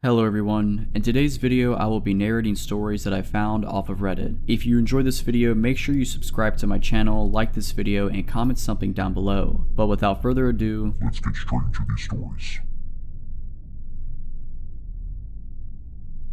Hello everyone, in today's video I will be narrating stories that I found off of Reddit. If you enjoyed this video, make sure you subscribe to my channel, like this video, and comment something down below. But without further ado, let's get straight into these stories.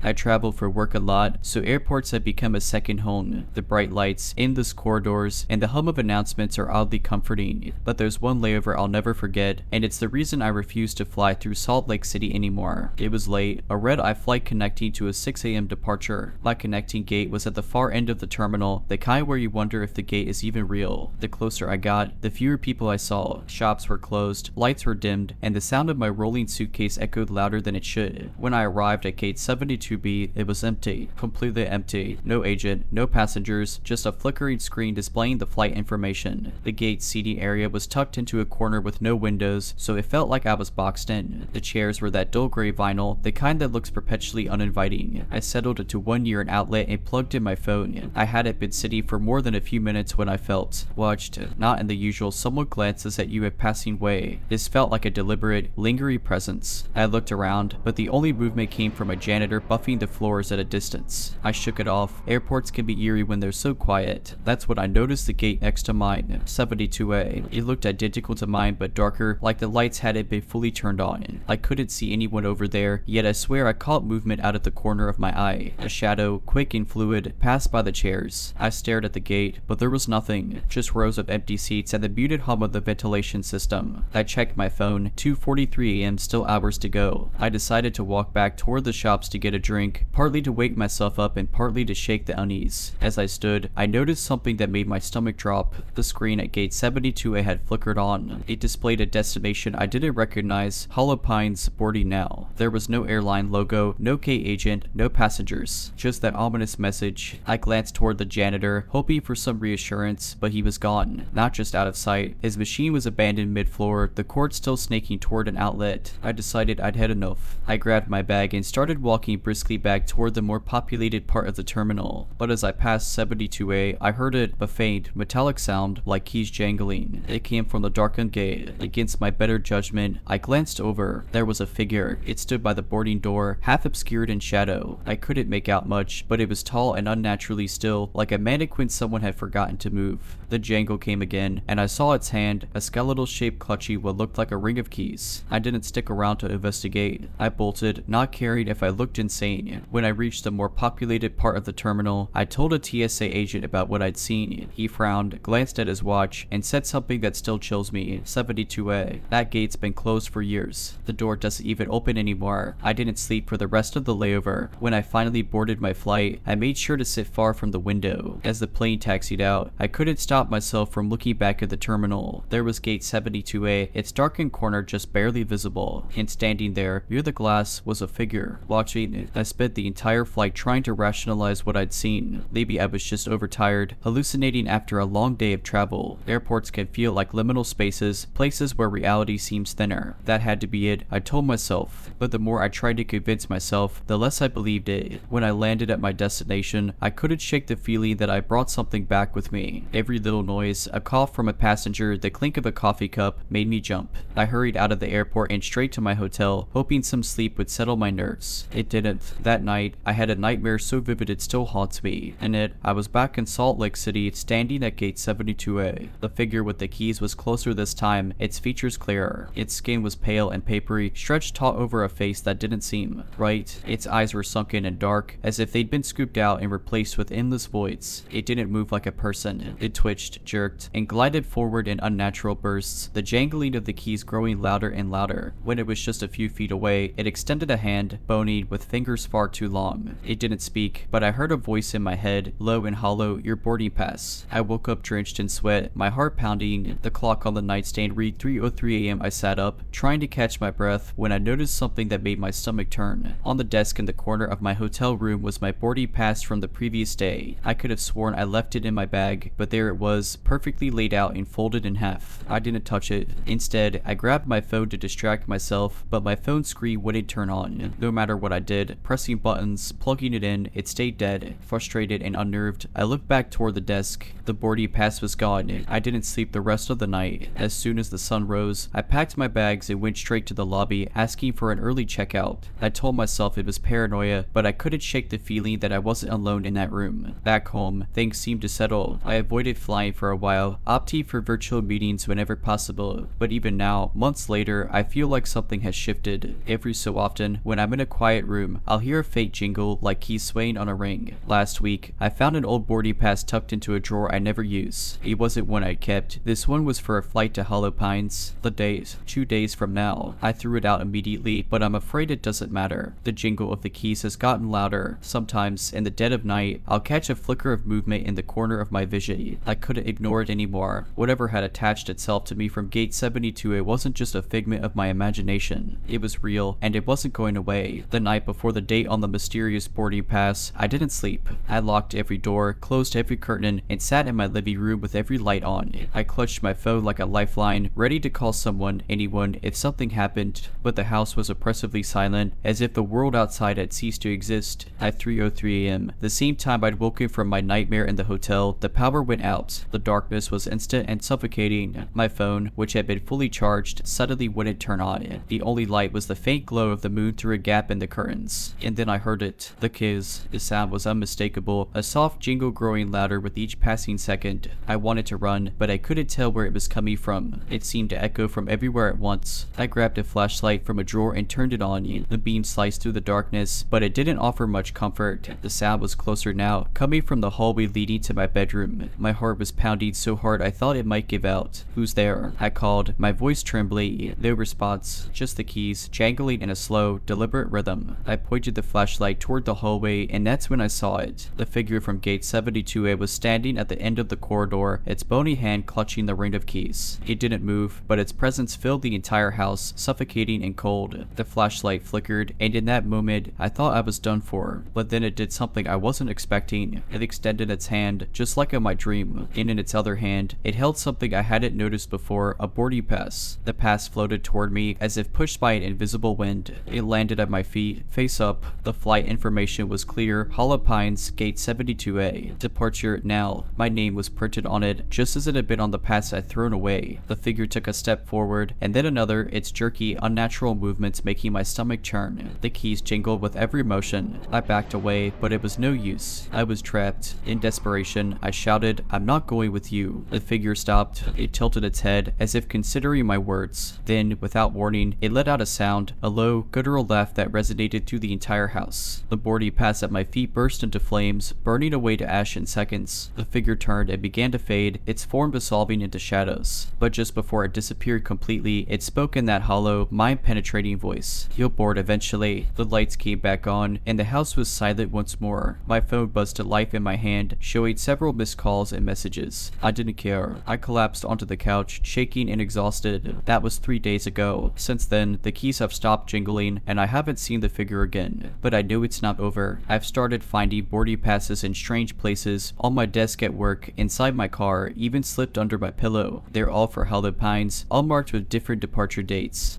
I travel for work a lot, so airports have become a second home. The bright lights, endless corridors, and the hum of announcements are oddly comforting. But there's one layover I'll never forget, and it's the reason I refuse to fly through Salt Lake City anymore. It was late, a red-eye flight connecting to a 6 a.m. departure. My connecting gate was at the far end of the terminal, the kind where you wonder if the gate is even real. The closer I got, the fewer people I saw. Shops were closed, lights were dimmed, and the sound of my rolling suitcase echoed louder than it should. When I arrived at gate 72B, it was empty, completely empty. No agent, no passengers, just a flickering screen displaying the flight information. The gate seating area was tucked into a corner with no windows, so it felt like I was boxed in. The chairs were that dull gray vinyl, the kind that looks perpetually uninviting. I settled into one ear and outlet and plugged in my phone. I hadn't been sitting for more than a few minutes when I felt watched, not in the usual someone glances at you in passing way. This felt like a deliberate, lingering presence. I looked around, but the only movement came from a janitor buffing the floors at a distance. I shook it off. Airports can be eerie when they're so quiet. That's when I noticed the gate next to mine, 72A. It looked identical to mine but darker, like the lights hadn't been fully turned on. I couldn't see anyone over there, yet I swear I caught movement out of the corner of my eye. A shadow, quick and fluid, passed by the chairs. I stared at the gate, but there was nothing, just rows of empty seats and the muted hum of the ventilation system. I checked my phone, 2:43 a.m. still hours to go. I decided to walk back toward the shops to get a drink, partly to wake myself up and partly to shake the unease. As I stood, I noticed something that made my stomach drop. The screen at gate 72A had flickered on. It displayed a destination I didn't recognize, Hollow Pines, boarding now. There was no airline logo, no gate agent, no passengers, just that ominous message. I glanced toward the janitor, hoping for some reassurance, but he was gone, not just out of sight. His machine was abandoned mid-floor, the cord still snaking toward an outlet. I decided I'd had enough. I grabbed my bag and started walking briskly back toward the more populated part of the terminal, but as I passed 72A, I heard a faint, metallic sound like keys jangling. It came from the darkened gate. Against my better judgment, I glanced over. There was a figure. It stood by the boarding door, half obscured in shadow. I couldn't make out much, but it was tall and unnaturally still, like a mannequin someone had forgotten to move. The jangle came again, and I saw its hand, a skeletal-shaped clutching what looked like a ring of keys. I didn't stick around to investigate. I bolted, not caring if I looked insane. When I reached the more populated part of the terminal, I told a TSA agent about what I'd seen. He frowned, glanced at his watch, and said something that still chills me. 72A. That gate's been closed for years. The door doesn't even open anymore. I didn't sleep for the rest of the layover. When I finally boarded my flight, I made sure to sit far from the window. As the plane taxied out, I couldn't stop myself from looking back at the terminal. There was gate 72A, its darkened corner just barely visible, and standing there, near the glass, was a figure. Watching it, I spent the entire flight trying to rationalize what I'd seen. Maybe I was just overtired, hallucinating after a long day of travel. Airports can feel like liminal spaces, places where reality seems thinner. That had to be it, I told myself, but the more I tried to convince myself, the less I believed it. When I landed at my destination, I couldn't shake the feeling that I brought something back with me. Every little noise, a cough from a passenger, the clink of a coffee cup, made me jump. I hurried out of the airport and straight to my hotel, hoping some sleep would settle my nerves. It didn't. That night, I had a nightmare so vivid it still haunts me. In it, I was back in Salt Lake City, standing at gate 72A. The figure with the keys was closer this time, its features clearer. Its skin was pale and papery, stretched taut over a face that didn't seem right. Its eyes were sunken and dark, as if they'd been scooped out and replaced with endless voids. It didn't move like a person. It twitched, jerked, and glided forward in unnatural bursts, the jangling of the keys growing louder and louder. When it was just a few feet away, it extended a hand, bony, with fingers far too long. It didn't speak, but I heard a voice in my head, low and hollow, "Your boarding pass." I woke up drenched in sweat, my heart pounding. The clock on the nightstand read 3:03 a.m. I sat up, trying to catch my breath, when I noticed something that made my stomach turn. On the desk in the corner of my hotel room was my boarding pass from the previous day. I could have sworn I left it in my bag, but there it was, perfectly laid out and folded in half. I didn't touch it. Instead, I grabbed my phone to distract myself, but my phone screen wouldn't turn on. No matter what I did, pressing buttons, plugging it in. It stayed dead. Frustrated and unnerved, I looked back toward the desk. The boarding pass was gone. I didn't sleep the rest of the night. As soon as the sun rose, I packed my bags and went straight to the lobby, asking for an early checkout. I told myself it was paranoia, but I couldn't shake the feeling that I wasn't alone in that room. Back home, things seemed to settle. I avoided flying for a while, opting for virtual meetings whenever possible. But even now, months later, I feel like something has shifted. Every so often, when I'm in a quiet room, I'll hear a faint jingle like keys swaying on a ring. Last week, I found an old boarding pass tucked into a drawer I never use. It wasn't one I'd kept. This one was for a flight to Hollow Pines. The date, 2 days from now. I threw it out immediately, but I'm afraid it doesn't matter. The jingle of the keys has gotten louder. Sometimes, in the dead of night, I'll catch a flicker of movement in the corner of my vision. I couldn't ignore it anymore. Whatever had attached itself to me from gate 72, it wasn't just a figment of my imagination. It was real, and it wasn't going away. The night before the date on the mysterious boarding pass, I didn't sleep. I locked every door, closed every curtain, and sat in my living room with every light on. I clutched my phone like a lifeline, ready to call someone, anyone, if something happened, but the house was oppressively silent, as if the world outside had ceased to exist. At 3:03 a.m., the same time I'd woken from my nightmare in the hotel, the power went out. The darkness was instant and suffocating. My phone, which had been fully charged, suddenly wouldn't turn on. The only light was the faint glow of the moon through a gap in the curtains. And then I heard it. The keys. The sound was unmistakable, a soft jingle growing louder with each passing second. I wanted to run, but I couldn't tell where it was coming from. It seemed to echo from everywhere at once. I grabbed a flashlight from a drawer and turned it on. The beam sliced through the darkness, but it didn't offer much comfort. The sound was closer now, coming from the hallway leading to my bedroom. My heart was pounding so hard I thought it might give out. "Who's there?" I called, my voice trembling. No response, just the keys, jangling in a slow, deliberate rhythm. I pointed the flashlight toward the hallway, and that's when I saw it. The figure from gate 72A was standing at the end of the corridor, its bony hand clutching the ring of keys. It didn't move, but its presence filled the entire house, suffocating and cold. The flashlight flickered, and in that moment, I thought I was done for. But then it did something I wasn't expecting. It extended its hand, just like in my dream, and in its other hand, it held something I hadn't noticed before, a boarding pass. The pass floated toward me, as if pushed by an invisible wind. It landed at my feet, face up. The flight information was clear: Hollow Pines, gate 72A. Departure now. My name was printed on it, just as it had been on the pass I'd thrown away. The figure took a step forward, and then another, its jerky, unnatural movements making my stomach churn. The keys jingled with every motion. I backed away, but it was no use. I was trapped. In desperation, I shouted, "I'm not going with you." The figure stopped. It tilted its head, as if considering my words. Then, without warning, it let out a sound, a low, guttural laugh that resonated through the entire house. The boarding pass at my feet burst into flames, burning away to ash in seconds. The figure turned and began to fade, its form dissolving into shadows. But just before it disappeared completely, it spoke in that hollow, mind-penetrating voice. "You'll board eventually." The lights came back on, and the house was silent once more. My phone buzzed to life in my hand, showing several missed calls and messages. I didn't care. I collapsed onto the couch, shaking and exhausted. That was 3 days ago. Since then, the keys have stopped jingling, and I haven't seen the figure again. But I know it's not over. I've started finding boarding passes in strange places, on my desk at work, inside my car, even slipped under my pillow. They're all for Hollow Pines, all marked with different departure dates.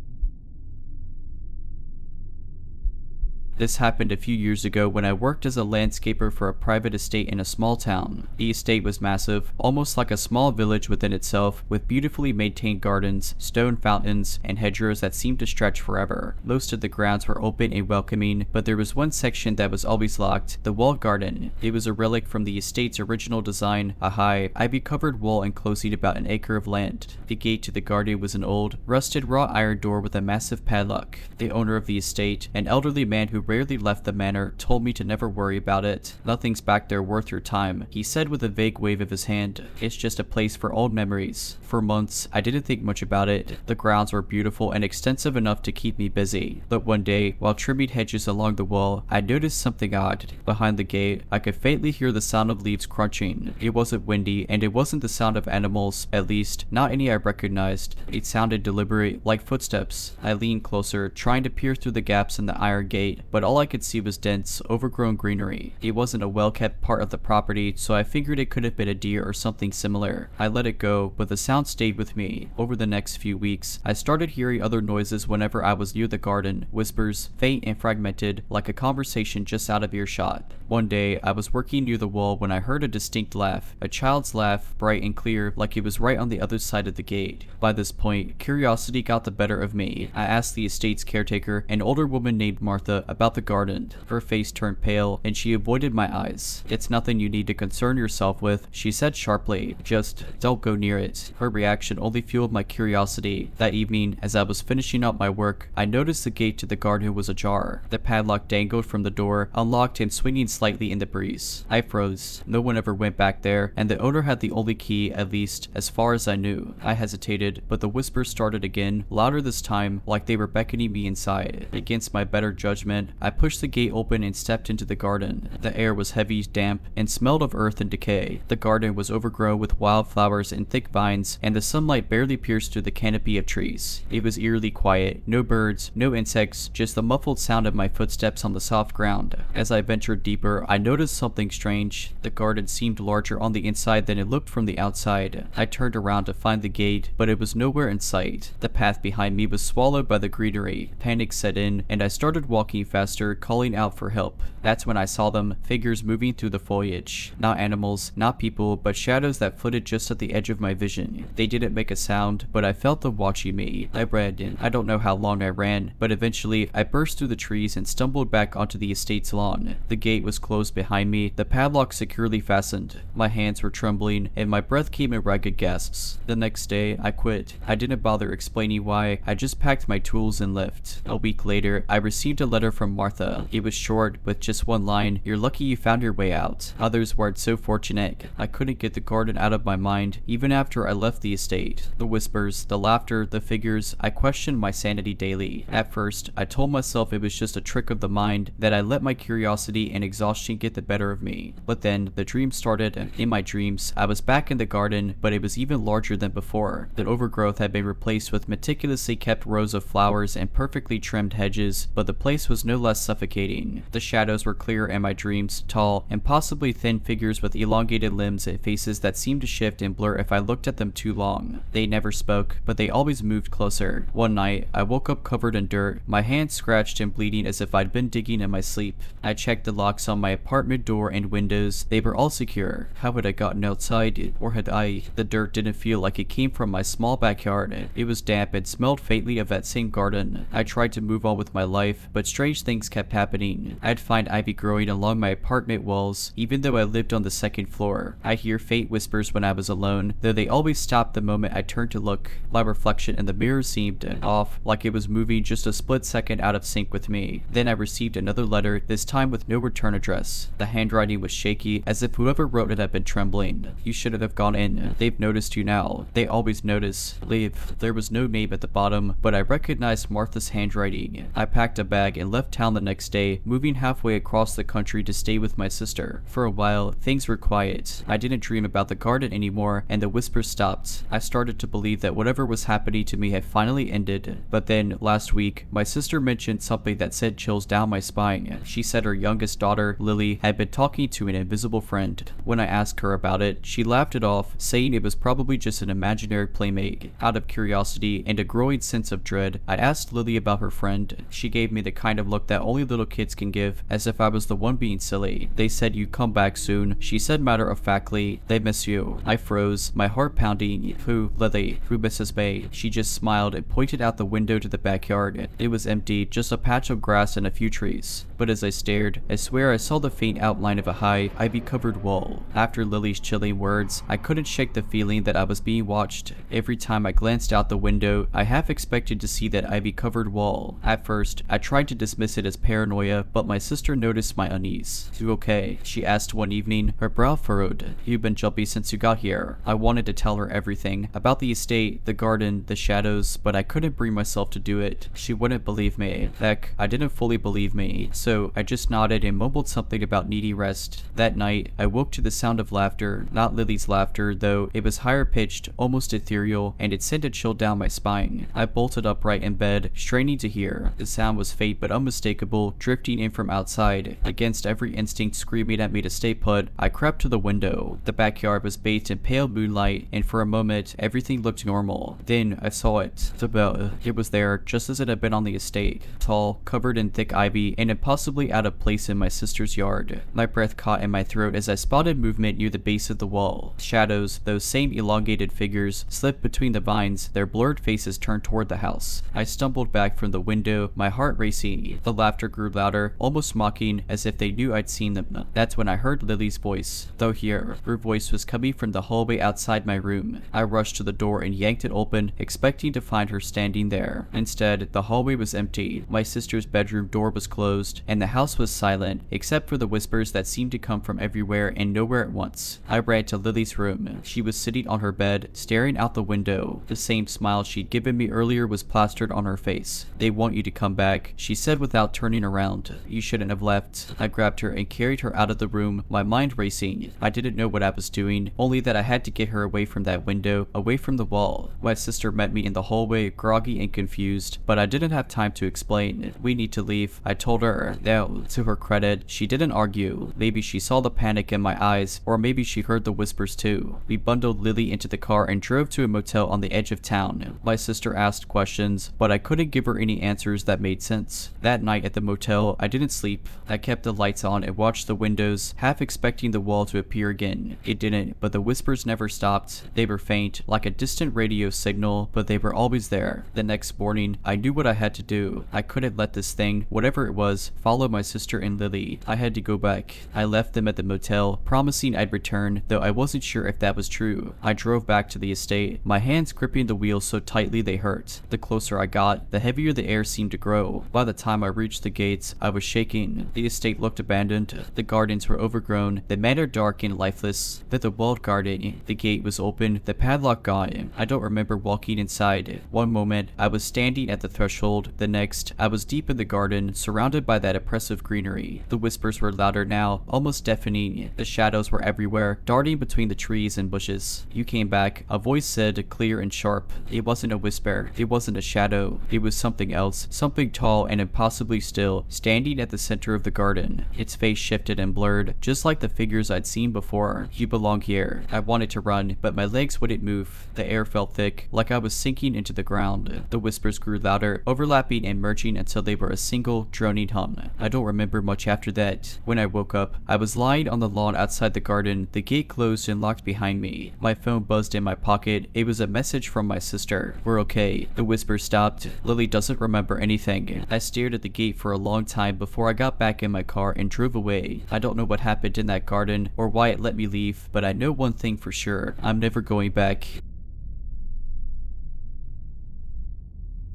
This happened a few years ago when I worked as a landscaper for a private estate in a small town. The estate was massive, almost like a small village within itself, with beautifully maintained gardens, stone fountains, and hedgerows that seemed to stretch forever. Most of the grounds were open and welcoming, but there was one section that was always locked, the walled garden. It was a relic from the estate's original design, a high, ivy-covered wall enclosing about an acre of land. The gate to the garden was an old, rusted wrought iron door with a massive padlock. The owner of the estate, an elderly man who rarely left the manor, told me to never worry about it. "Nothing's back there worth your time," he said with a vague wave of his hand. "It's just a place for old memories." For months, I didn't think much about it. The grounds were beautiful and extensive enough to keep me busy. But one day, while trimming hedges along the wall, I noticed something odd. Behind the gate, I could faintly hear the sound of leaves crunching. It wasn't windy, and it wasn't the sound of animals, at least, not any I recognized. It sounded deliberate, like footsteps. I leaned closer, trying to peer through the gaps in the iron gate, but but all I could see was dense, overgrown greenery. It wasn't a well-kept part of the property, so I figured it could have been a deer or something similar. I let it go, but the sound stayed with me. Over the next few weeks, I started hearing other noises whenever I was near the garden, whispers, faint and fragmented, like a conversation just out of earshot. One day, I was working near the wall when I heard a distinct laugh, a child's laugh, bright and clear, like it was right on the other side of the gate. By this point, curiosity got the better of me. I asked the estate's caretaker, an older woman named Martha, about the garden. Her face turned pale, and she avoided my eyes. "It's nothing you need to concern yourself with," she said sharply. "Just don't go near it." Her reaction only fueled my curiosity. That evening, as I was finishing up my work, I noticed the gate to the garden was ajar. The padlock dangled from the door, unlocked and swinging slightly in the breeze. I froze. No one ever went back there, and the owner had the only key, at least, as far as I knew. I hesitated, but the whispers started again, louder this time, like they were beckoning me inside. Against my better judgment, I pushed the gate open and stepped into the garden. The air was heavy, damp, and smelled of earth and decay. The garden was overgrown with wildflowers and thick vines, and the sunlight barely pierced through the canopy of trees. It was eerily quiet. No birds, no insects, just the muffled sound of my footsteps on the soft ground. As I ventured deeper, I noticed something strange. The garden seemed larger on the inside than it looked from the outside. I turned around to find the gate, but it was nowhere in sight. The path behind me was swallowed by the greenery. Panic set in, and I started walking faster, calling out for help. That's when I saw them, figures moving through the foliage. Not animals, not people, but shadows that flitted just at the edge of my vision. They didn't make a sound, but I felt them watching me. I ran. I don't know how long I ran, but eventually I burst through the trees and stumbled back onto the estate's lawn. The gate was closed behind me, the padlock securely fastened. My hands were trembling, and my breath came in ragged gasps. The next day, I quit. I didn't bother explaining why. I just packed my tools and left. A week later, I received a letter from Martha. It was short, with just one line: "You're lucky you found your way out." Others weren't so fortunate. I couldn't get the garden out of my mind, even after I left the estate. The whispers, the laughter, the figures, I questioned my sanity daily. At first, I told myself it was just a trick of the mind, that I let my curiosity and exhaustion get the better of me. But then, the dream started, and in my dreams, I was back in the garden, but it was even larger than before. The overgrowth had been replaced with meticulously kept rows of flowers and perfectly trimmed hedges, but the place was no less suffocating. The shadows were clear in my dreams, tall and possibly thin figures with elongated limbs and faces that seemed to shift and blur if I looked at them too long. They never spoke, but they always moved closer. One night, I woke up covered in dirt, my hands scratched and bleeding as if I'd been digging in my sleep. I checked the locks on my apartment door and windows. They were all secure. How had I gotten outside? Or had I? The dirt didn't feel like it came from my small backyard. It was damp and smelled faintly of that same garden. I tried to move on with my life, but strange things kept happening. I'd find ivy growing along my apartment walls, even though I lived on the second floor. I'd hear faint whispers when I was alone, though they always stopped the moment I turned to look. My reflection in the mirror seemed off, like it was moving just a split second out of sync with me. Then I received another letter, this time with no return address. The handwriting was shaky, as if whoever wrote it had been trembling. "You shouldn't have gone in. They've noticed you now. They always notice. Leave." There was no name at the bottom, but I recognized Martha's handwriting. I packed a bag and left town the next day, moving halfway across the country to stay with my sister. For a while, things were quiet. I didn't dream about the garden anymore, and the whispers stopped. I started to believe that whatever was happening to me had finally ended. But then, last week, my sister mentioned something that sent chills down my spine. She said her youngest daughter, Lily, had been talking to an invisible friend. When I asked her about it, she laughed it off, saying it was probably just an imaginary playmate. Out of curiosity and a growing sense of dread, I asked Lily about her friend. She gave me the kind of look that only little kids can give, as if I was the one being silly. "They said you'd come back soon," she said matter-of-factly. "They miss you." I froze, my heart pounding. "Who, Lily? Who misses me?" She just smiled and pointed out the window to the backyard. It was empty, just a patch of grass and a few trees. But as I stared, I swear I saw the faint outline of a high, ivy-covered wall. After Lily's chilling words, I couldn't shake the feeling that I was being watched. Every time I glanced out the window, I half expected to see that ivy-covered wall. At first, I tried to dismiss it as paranoia, but my sister noticed my unease. "You okay?" she asked one evening, her brow furrowed. "You've been jumpy since you got here." I wanted to tell her everything, about the estate, the garden, the shadows, but I couldn't bring myself to do it. She wouldn't believe me. Heck, I didn't fully believe me, so I just nodded and mumbled told something about needy rest. That night, I woke to the sound of laughter, not Lily's laughter, though it was higher pitched, almost ethereal, and it sent a chill down my spine. I bolted upright in bed, straining to hear. The sound was faint but unmistakable, drifting in from outside. Against every instinct screaming at me to stay put, I crept to the window. The backyard was bathed in pale moonlight, and for a moment, everything looked normal. Then I saw it. The bell. It was there, just as it had been on the estate. Tall, covered in thick ivy, and impossibly out of place in my sister's yard. My breath caught in my throat as I spotted movement near the base of the wall. Shadows, those same elongated figures, slipped between the vines, their blurred faces turned toward the house. I stumbled back from the window, my heart racing. The laughter grew louder, almost mocking, as if they knew I'd seen them. That's when I heard Lily's voice. Though here, her voice was coming from the hallway outside my room. I rushed to the door and yanked it open, expecting to find her standing there. Instead, the hallway was empty. My sister's bedroom door was closed, and the house was silent, except for the whispers that seemed to come from everywhere and nowhere at once. I ran to Lily's room. She was sitting on her bed, staring out the window. The same smile she'd given me earlier was plastered on her face. "They want you to come back," she said without turning around. "You shouldn't have left." I grabbed her and carried her out of the room, my mind racing. I didn't know what I was doing, only that I had to get her away from that window, away from the wall. My sister met me in the hallway, groggy and confused, but I didn't have time to explain. "We need to leave," I told her. Now, to her credit, she didn't argue. Maybe she saw the panic in my eyes, or maybe she heard the whispers too. We bundled Lily into the car and drove to a motel on the edge of town. My sister asked questions, but I couldn't give her any answers that made sense. That night at the motel, I didn't sleep. I kept the lights on and watched the windows, half expecting the wall to appear again. It didn't, but the whispers never stopped. They were faint, like a distant radio signal, but they were always there. The next morning, I knew what I had to do. I couldn't let this thing, whatever it was, follow my sister and Lily. I had to go back. I left them at the motel, promising I'd return, though I wasn't sure if that was true. I drove back to the estate, my hands gripping the wheel so tightly they hurt. The closer I got, the heavier the air seemed to grow. By the time I reached the gates, I was shaking. The estate looked abandoned. The gardens were overgrown, the manor dark and lifeless. The walled garden, the gate was open, the padlock gone. I don't remember walking inside. One moment, I was standing at the threshold. The next, I was deep in the garden, surrounded by that oppressive greenery. The whispers were louder now, almost deafening. The shadows were everywhere, darting between the trees and bushes. "You came back," a voice said, clear and sharp. It wasn't a whisper. It wasn't a shadow. It was something else, something tall and impossibly still, standing at the center of the garden. Its face shifted and blurred, just like the figures I'd seen before. "You belong here." I wanted to run, but my legs wouldn't move. The air felt thick, like I was sinking into the ground. The whispers grew louder, overlapping and merging until they were a single, droning hum. I don't remember much after that. When I woke up, I was lying on the lawn outside the garden, the gate closed and locked behind me. My phone buzzed in my pocket. It was a message from my sister. "We're okay." The whisper stopped. Lily doesn't remember anything. I stared at the gate for a long time before I got back in my car and drove away. I don't know what happened in that garden or why it let me leave, but I know one thing for sure. I'm never going back.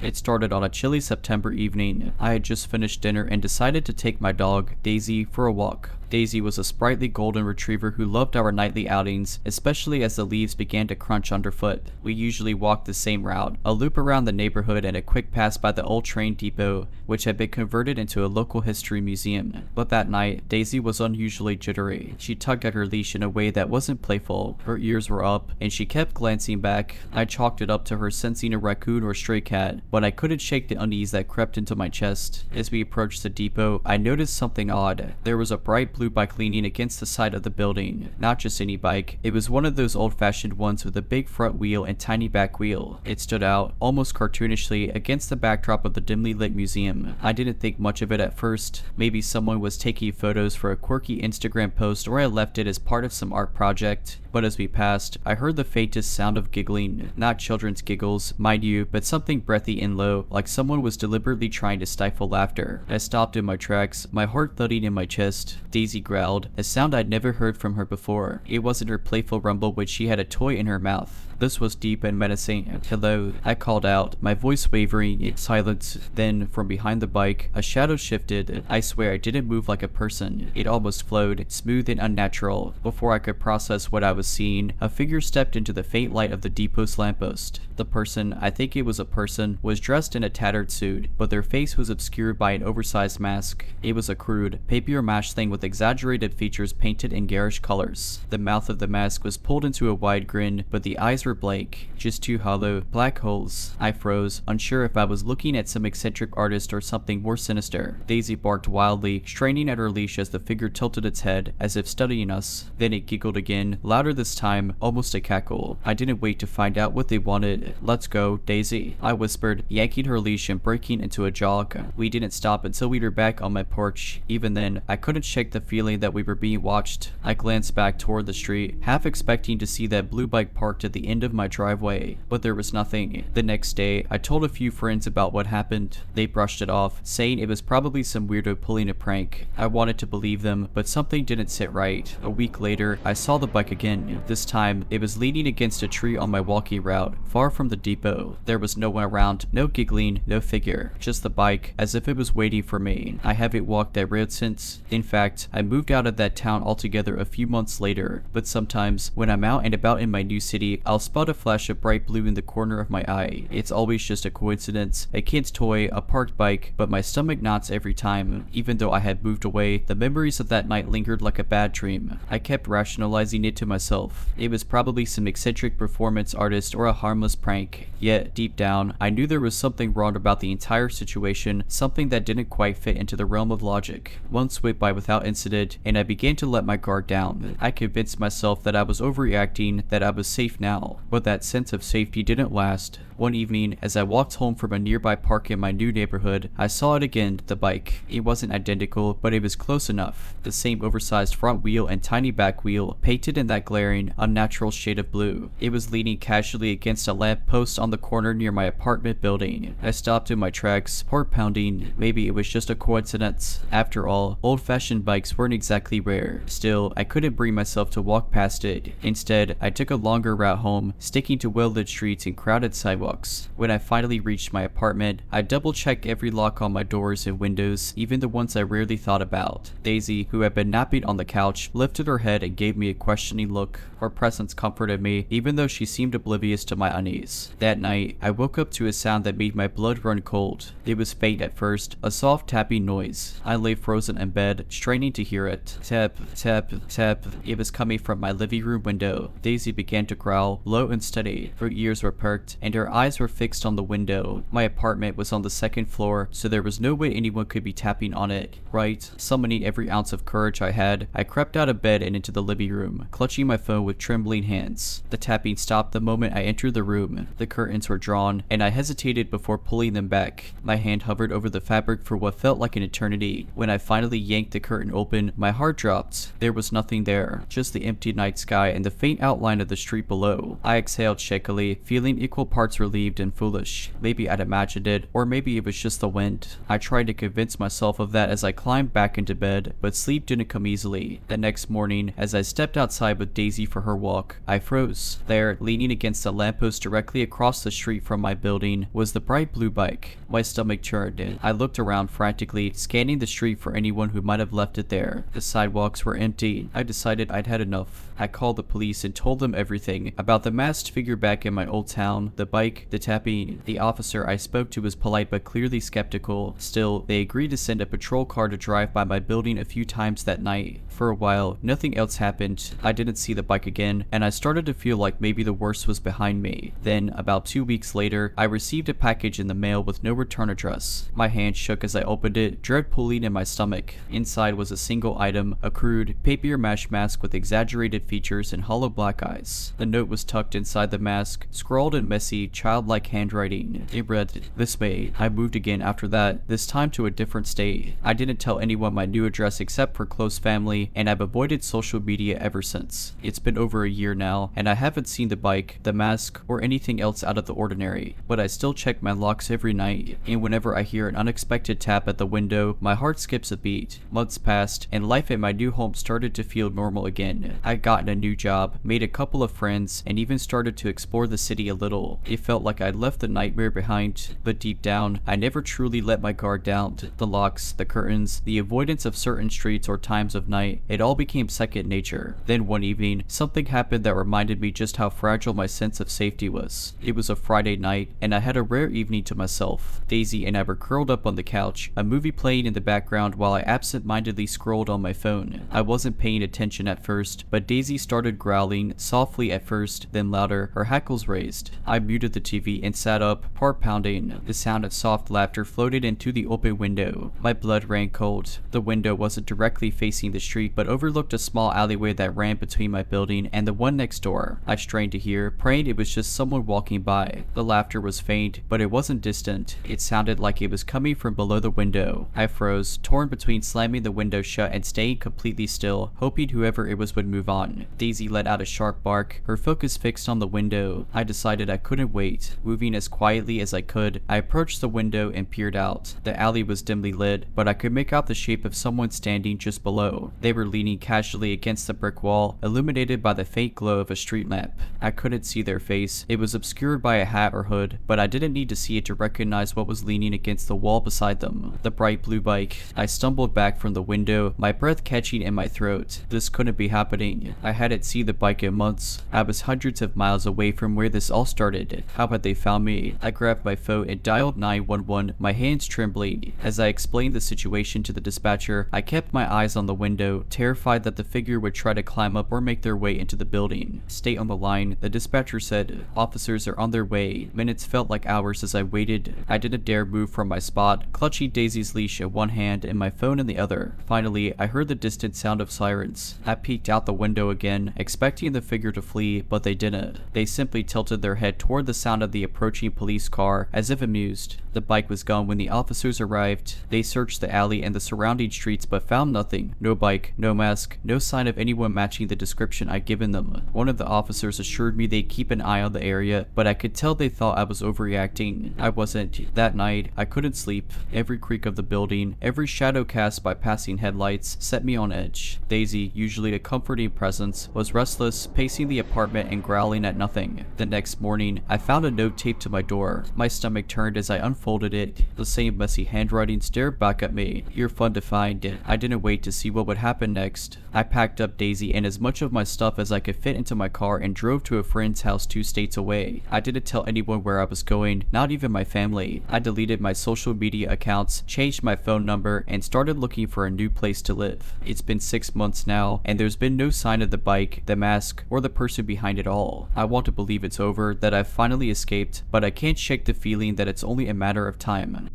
It started on a chilly September evening. I had just finished dinner and decided to take my dog, Daisy, for a walk. Daisy was a sprightly golden retriever who loved our nightly outings, especially as the leaves began to crunch underfoot. We usually walked the same route, a loop around the neighborhood and a quick pass by the old train depot, which had been converted into a local history museum. But that night, Daisy was unusually jittery. She tugged at her leash in a way that wasn't playful. Her ears were up, and she kept glancing back. I chalked it up to her sensing a raccoon or stray cat, but I couldn't shake the unease that crept into my chest. As we approached the depot, I noticed something odd. There was a bright blue bike leaning against the side of the building. Not just any bike, it was one of those old-fashioned ones with a big front wheel and tiny back wheel. It stood out, almost cartoonishly, against the backdrop of the dimly lit museum. I didn't think much of it at first. Maybe someone was taking photos for a quirky Instagram post, or I left it as part of some art project. But as we passed, I heard the faintest sound of giggling. Not children's giggles, mind you, but something breathy and low, like someone was deliberately trying to stifle laughter. I stopped in my tracks, my heart thudding in my chest. Daisy growled, a sound I'd never heard from her before. It wasn't her playful rumble when she had a toy in her mouth. This was deep and menacing. "Hello," I called out, my voice wavering. Silence. Then, from behind the bike, a shadow shifted. I swear I didn't move like a person. It almost flowed, smooth and unnatural. Before I could process what I was seeing, a figure stepped into the faint light of the depot's lamppost. The person, I think it was a person, was dressed in a tattered suit, but their face was obscured by an oversized mask. It was a crude, papier-mâché thing with exaggerated features painted in garish colors. The mouth of the mask was pulled into a wide grin, but the eyes were blank, just two hollow, black holes. I froze, unsure if I was looking at some eccentric artist or something more sinister. Daisy barked wildly, straining at her leash as the figure tilted its head, as if studying us. Then it giggled again, louder this time, almost a cackle. I didn't wait to find out what they wanted. "Let's go, Daisy," I whispered, yanking her leash and breaking into a jog. We didn't stop until we were back on my porch. Even then, I couldn't shake the feeling that we were being watched. I glanced back toward the street, half expecting to see that blue bike parked at the end of my driveway, but there was nothing. The next day, I told a few friends about what happened. They brushed it off, saying it was probably some weirdo pulling a prank. I wanted to believe them, but something didn't sit right. A week later, I saw the bike again. This time, it was leaning against a tree on my walking route, far from the depot. There was no one around, no giggling, no figure, just the bike, as if it was waiting for me. I haven't walked that road since. In fact, I moved out of that town altogether a few months later, but sometimes, when I'm out and about in my new city, I'll spot a flash of bright blue in the corner of my eye. It's always just a coincidence, a kid's toy, a parked bike, but my stomach knots every time. Even though I had moved away, the memories of that night lingered like a bad dream. I kept rationalizing it to myself. It was probably some eccentric performance artist or a harmless prank. Yet, deep down, I knew there was something wrong about the entire situation, something that didn't quite fit into the realm of logic. Months went by without incident, and I began to let my guard down. I convinced myself that I was overreacting, that I was safe now, but that sense of safety didn't last. One evening, as I walked home from a nearby park in my new neighborhood, I saw it again, the bike. It wasn't identical, but it was close enough. The same oversized front wheel and tiny back wheel, painted in that glaring, unnatural shade of blue. It was leaning casually against a lamp post on the corner near my apartment building. I stopped in my tracks, heart pounding. Maybe it was just a coincidence. After all, old-fashioned bikes weren't exactly rare. Still, I couldn't bring myself to walk past it. Instead, I took a longer route home, sticking to well-lit streets and crowded sidewalks. When I finally reached my apartment, I double-checked every lock on my doors and windows, even the ones I rarely thought about. Daisy, who had been napping on the couch, lifted her head and gave me a questioning look. Her presence comforted me, even though she seemed oblivious to my unease. That night, I woke up to a sound that made my blood run cold. It was faint at first, a soft tapping noise. I lay frozen in bed, straining to hear it. Tap, tap, tap. It was coming from my living room window. Daisy began to growl, low and steady. Her ears were perked, and her eyes were fixed on the window. My apartment was on the second floor, so there was no way anyone could be tapping on it. Right, summoning every ounce of courage I had, I crept out of bed and into the living room, clutching my phone with trembling hands. The tapping stopped the moment I entered the room. The curtains were drawn, and I hesitated before pulling them back. My hand hovered over the fabric for what felt like an eternity. When I finally yanked the curtain open, my heart dropped. There was nothing there, just the empty night sky and the faint outline of the street below. I exhaled shakily, feeling equal parts relieved and foolish. Maybe I'd imagined it, or maybe it was just the wind. I tried to convince myself of that as I climbed back into bed, but sleep didn't come easily. The next morning, as I stepped outside with Daisy for her walk, I froze. There, leaning against a lamppost directly across the street from my building, was the bright blue bike. My stomach churned. I looked around frantically, scanning the street for anyone who might have left it there. The sidewalks were empty. I decided I'd had enough. I called the police and told them everything about the masked figure back in my old town, the bike, the tapping. The officer I spoke to was polite but clearly skeptical. Still, they agreed to send a patrol car to drive by my building a few times that night. For a while, nothing else happened. I didn't see the bike again, and I started to feel like maybe the worst was behind me. Then, about 2 weeks later, I received a package in the mail with no return address. My hand shook as I opened it, dread pulling in my stomach. Inside was a single item, a crude, papier-mâché mask with exaggerated features and hollow black eyes. The note was tucked inside the mask, scrawled in messy, childlike handwriting. It read this way. I moved again after that, this time to a different state. I didn't tell anyone my new address except for close family, and I've avoided social media ever since. It's been over a year now, and I haven't seen the bike, the mask, or anything else out of the ordinary, but I still check my locks every night, and whenever I hear an unexpected tap at the window, my heart skips a beat. Months passed, and life at my new home started to feel normal again. I'd gotten a new job, made a couple of friends, and even started to explore the city a little. It felt like I'd left the nightmare behind, but deep down, I never truly let my guard down. The locks, the curtains, the avoidance of certain streets or times of night, it all became second nature. Then one evening, something happened that reminded me just how fragile my sense of safety was. It was a Friday night, and I had a rare evening to myself. Daisy and I were curled up on the couch, a movie playing in the background while I absent-mindedly scrolled on my phone. I wasn't paying attention at first, but Daisy started growling, softly at first, then louder, her hackles raised. I muted the TV and sat up, heart pounding. The sound of soft laughter floated into the open window. My blood ran cold. The window wasn't directly facing the street, but overlooked a small alleyway that ran between my building and the one next door. I strained to hear, praying it was just someone walking by. The laughter was faint, but it wasn't distant. It sounded like it was coming from below the window. I froze, torn between slamming the window shut and staying completely still, hoping whoever it was would move on. Daisy let out a sharp bark, her focus fixed on the window. I decided I couldn't wait. Moving as quietly as I could, I approached the window and peered out. The alley was dimly lit, but I could make out the shape of someone standing just below. They were leaning casually against the brick wall, illuminated by the faint glow of a street lamp. I couldn't see their face. It was obscured by a hat or hood, but I didn't need to see it to recognize what was leaning against the wall beside them. The bright blue bike. I stumbled back from the window, my breath catching in my throat. This couldn't be happening. I hadn't seen the bike in months. I was hundreds of miles away from where this all started. How had they found me? I grabbed my phone and dialed 911, my hands trembling. As I explained the situation to the dispatcher, I kept my eyes on the window, terrified that the figure would try to climb up or make their way into the building. Stay on the line, the dispatcher said. Officers are on their way. Minutes felt like hours as I waited. I didn't dare move from my spot, clutching Daisy's leash in one hand and my phone in the other. Finally, I heard the distant sound of sirens. I peeked out the window again, expecting the figure to flee, but they didn't. They simply tilted their head toward the sound of the approaching police car, as if amused. The bike was gone when the officers arrived. They searched the alley and the surrounding streets but found nothing. No bike, no mask, no sign of anyone matching the description I'd given them. One of the officers assured me they'd keep an eye on the area, but I could tell they thought I was overreacting. I wasn't. That night, I couldn't sleep. Every creak of the building, every shadow cast by passing headlights set me on edge. Daisy, usually a comforting presence, was restless, pacing the apartment and growling at nothing. The next morning, I found a note taped to my door. My stomach turned as I unfolded it. The same messy handwriting stared back at me. You're fun to find. I didn't wait to see what would happen next. I packed up Daisy and as much of my stuff as I could fit into my car and drove to a friend's house 2 states away. I didn't tell anyone where I was going, not even my family. I deleted my social media accounts, changed my phone number, and started looking for a new place to live. It's been 6 months now, and there's been no sign of the bike, the mask, or the person behind it all. I want to believe it's over, that I've finally escaped, but I can't shake the feeling that it's only a matter of time.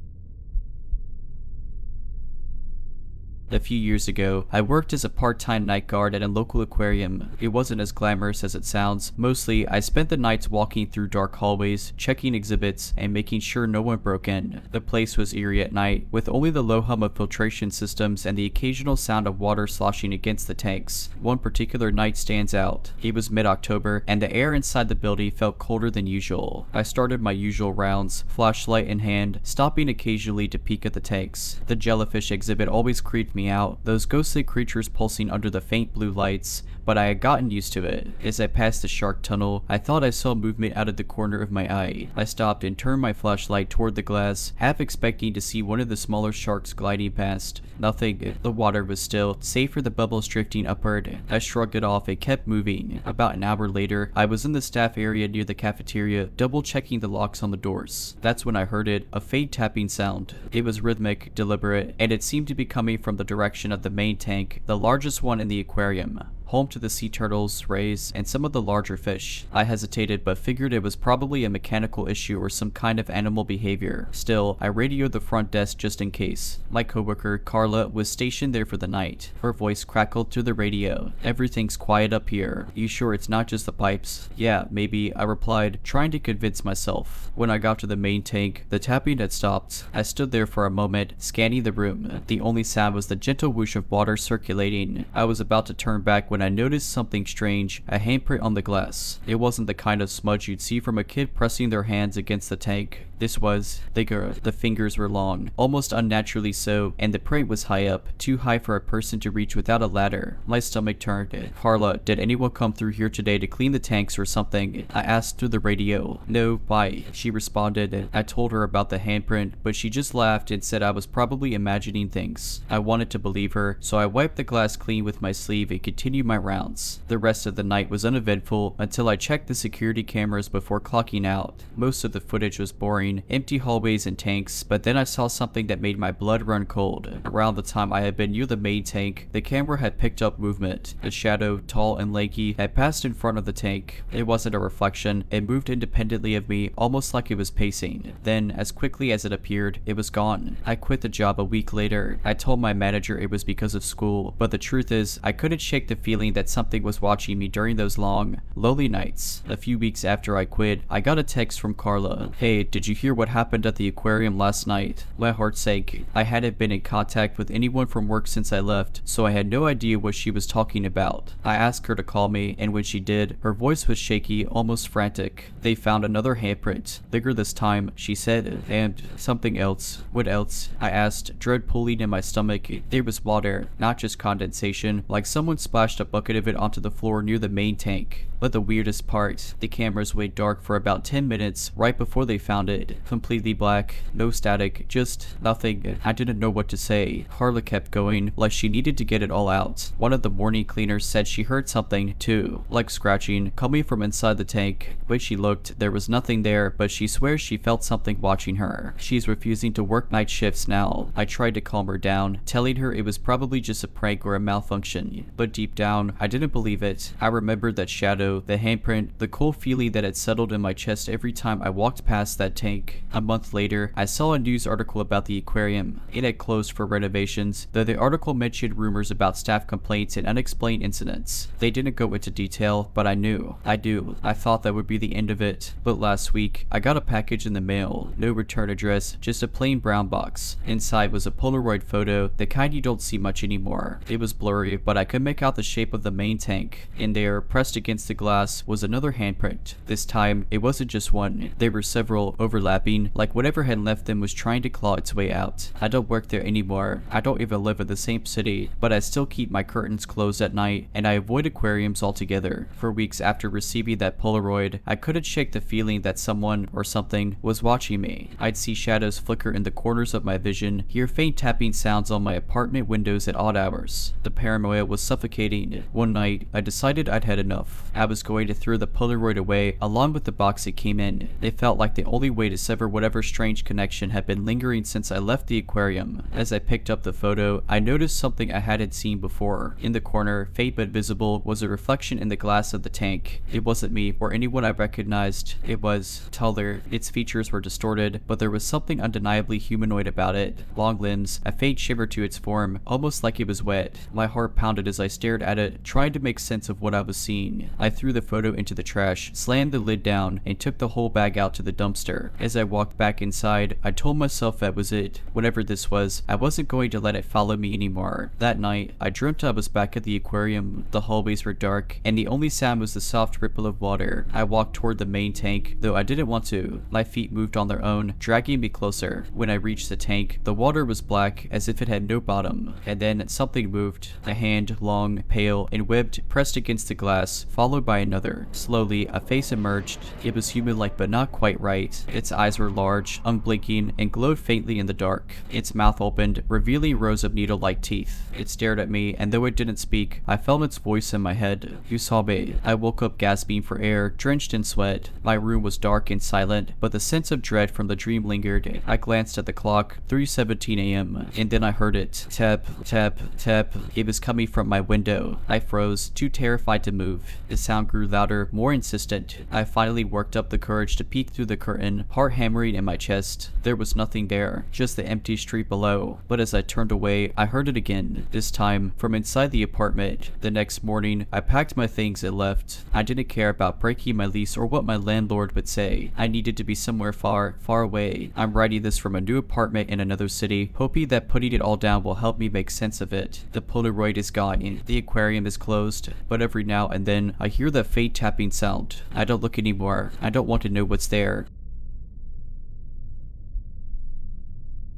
A few years ago, I worked as a part-time night guard at a local aquarium. It wasn't as glamorous as it sounds. Mostly, I spent the nights walking through dark hallways, checking exhibits, and making sure no one broke in. The place was eerie at night, with only the low hum of filtration systems and the occasional sound of water sloshing against the tanks. One particular night stands out. It was mid-October, and the air inside the building felt colder than usual. I started my usual rounds, flashlight in hand, stopping occasionally to peek at the tanks. The jellyfish exhibit always creeped me out, those ghostly creatures pulsing under the faint blue lights, but I had gotten used to it. As I passed the shark tunnel, I thought I saw movement out of the corner of my eye. I stopped and turned my flashlight toward the glass, half expecting to see one of the smaller sharks gliding past. Nothing. The water was still, save for the bubbles drifting upward. I shrugged it off and kept moving. About an hour later, I was in the staff area near the cafeteria, double checking the locks on the doors. That's when I heard it, a faint tapping sound. It was rhythmic, deliberate, and it seemed to be coming from the direction of the main tank, the largest one in the aquarium. home to the sea turtles, rays, and some of the larger fish. I hesitated but figured it was probably a mechanical issue or some kind of animal behavior. Still, I radioed the front desk just in case. My coworker, Carla, was stationed there for the night. Her voice crackled through the radio. "Everything's quiet up here. You sure it's not just the pipes?" "Yeah, maybe," I replied, trying to convince myself. When I got to the main tank, the tapping had stopped. I stood there for a moment, scanning the room. The only sound was the gentle whoosh of water circulating. I was about to turn back when I noticed something strange, a handprint on the glass. It wasn't the kind of smudge you'd see from a kid pressing their hands against the tank. This was thicker. The fingers were long, almost unnaturally so, and the print was high up, too high for a person to reach without a ladder. My stomach turned. "Carla, did anyone come through here today to clean the tanks or something?" I asked through the radio. "No, why?" she responded. I told her about the handprint, but she just laughed and said I was probably imagining things. I wanted to believe her, so I wiped the glass clean with my sleeve and continued my rounds. The rest of the night was uneventful until I checked the security cameras before clocking out. Most of the footage was boring, empty hallways and tanks, but then I saw something that made my blood run cold. Around the time I had been near the main tank, the camera had picked up movement. A shadow, tall and lanky, had passed in front of the tank. It wasn't a reflection. It moved independently of me, almost like it was pacing. Then, as quickly as it appeared, it was gone. I quit the job a week later. I told my manager it was because of school, but the truth is, I couldn't shake the feeling that something was watching me during those long, lonely nights. A few weeks after I quit, I got a text from Carla. "Hey, did you hear what happened at the aquarium last night?" My heart sank. I hadn't been in contact with anyone from work since I left, so I had no idea what she was talking about. I asked her to call me, and when she did, her voice was shaky, almost frantic. "They found another handprint, bigger this time," she said, "and something else." "What else?" I asked, dread pulling in my stomach. There was water, not just condensation, like someone splashed a bucket of it onto the floor near the main tank. But the weirdest part, the cameras went dark for about 10 minutes right before they found it. Completely black, no static, just nothing. I didn't know what to say. Carla kept going, like she needed to get it all out. One of the morning cleaners said she heard something, too, like scratching, coming from inside the tank. When she looked, there was nothing there, but she swears she felt something watching her. She's refusing to work night shifts now. I tried to calm her down, telling her it was probably just a prank or a malfunction. But deep down, I didn't believe it. I remembered that shadow, the handprint, the cold feeling that had settled in my chest every time I walked past that tank. A month later, I saw a news article about the aquarium. It had closed for renovations, though the article mentioned rumors about staff complaints and unexplained incidents. They didn't go into detail, but I knew. I thought that would be the end of it. But last week, I got a package in the mail. No return address, just a plain brown box. Inside was a Polaroid photo, the kind you don't see much anymore. It was blurry, but I could make out the shape of the main tank. In there, pressed against the glass, was another handprint. This time, it wasn't just one. There were several, overlapping, like whatever had left them was trying to claw its way out. I don't work there anymore. I don't even live in the same city, but I still keep my curtains closed at night, and I avoid aquariums altogether. For weeks after receiving that Polaroid, I couldn't shake the feeling that someone, or something, was watching me. I'd see shadows flicker in the corners of my vision, hear faint tapping sounds on my apartment windows at odd hours. The paranoia was suffocating. One night, I decided I'd had enough. I was going to throw the Polaroid away, along with the box it came in. It felt like the only way to sever whatever strange connection had been lingering since I left the aquarium. As I picked up the photo, I noticed something I hadn't seen before. In the corner, faint but visible, was a reflection in the glass of the tank. It wasn't me or anyone I recognized. It was taller. Its features were distorted, but there was something undeniably humanoid about it. Long limbs, a faint shimmer to its form, almost like it was wet. My heart pounded as I stared at it, trying to make sense of what I was seeing. I threw the photo into the trash, slammed the lid down, and took the whole bag out to the dumpster. As I walked back inside, I told myself that was it. Whatever this was, I wasn't going to let it follow me anymore. That night, I dreamt I was back at the aquarium. The hallways were dark, and the only sound was the soft ripple of water. I walked toward the main tank, though I didn't want to. My feet moved on their own, dragging me closer. When I reached the tank, the water was black, as if it had no bottom. And then something moved. A hand, long, pale, and webbed, pressed against the glass, followed by another. Slowly, a face emerged. It was human-like but not quite right. Its Its eyes were large, unblinking, and glowed faintly in the dark. Its mouth opened, revealing rows of needle-like teeth. It stared at me, and though it didn't speak, I felt its voice in my head. "You saw me." I woke up gasping for air, drenched in sweat. My room was dark and silent, but the sense of dread from the dream lingered. I glanced at the clock, 3:17 a.m., and then I heard it. Tap, tap, tap. It was coming from my window. I froze, too terrified to move. The sound grew louder, more insistent. I finally worked up the courage to peek through the curtain, heart hammering in my chest. There was nothing there, just the empty street below. But as I turned away, I heard it again, this time from inside the apartment. The next morning, I packed my things and left. I didn't care about breaking my lease or what my landlord would say. I needed to be somewhere far, far away. I'm writing this from a new apartment in another city, hoping that putting it all down will help me make sense of it. The Polaroid is gone, the aquarium is closed, but every now and then, I hear that faint tapping sound. I don't look anymore. I don't want to know what's there.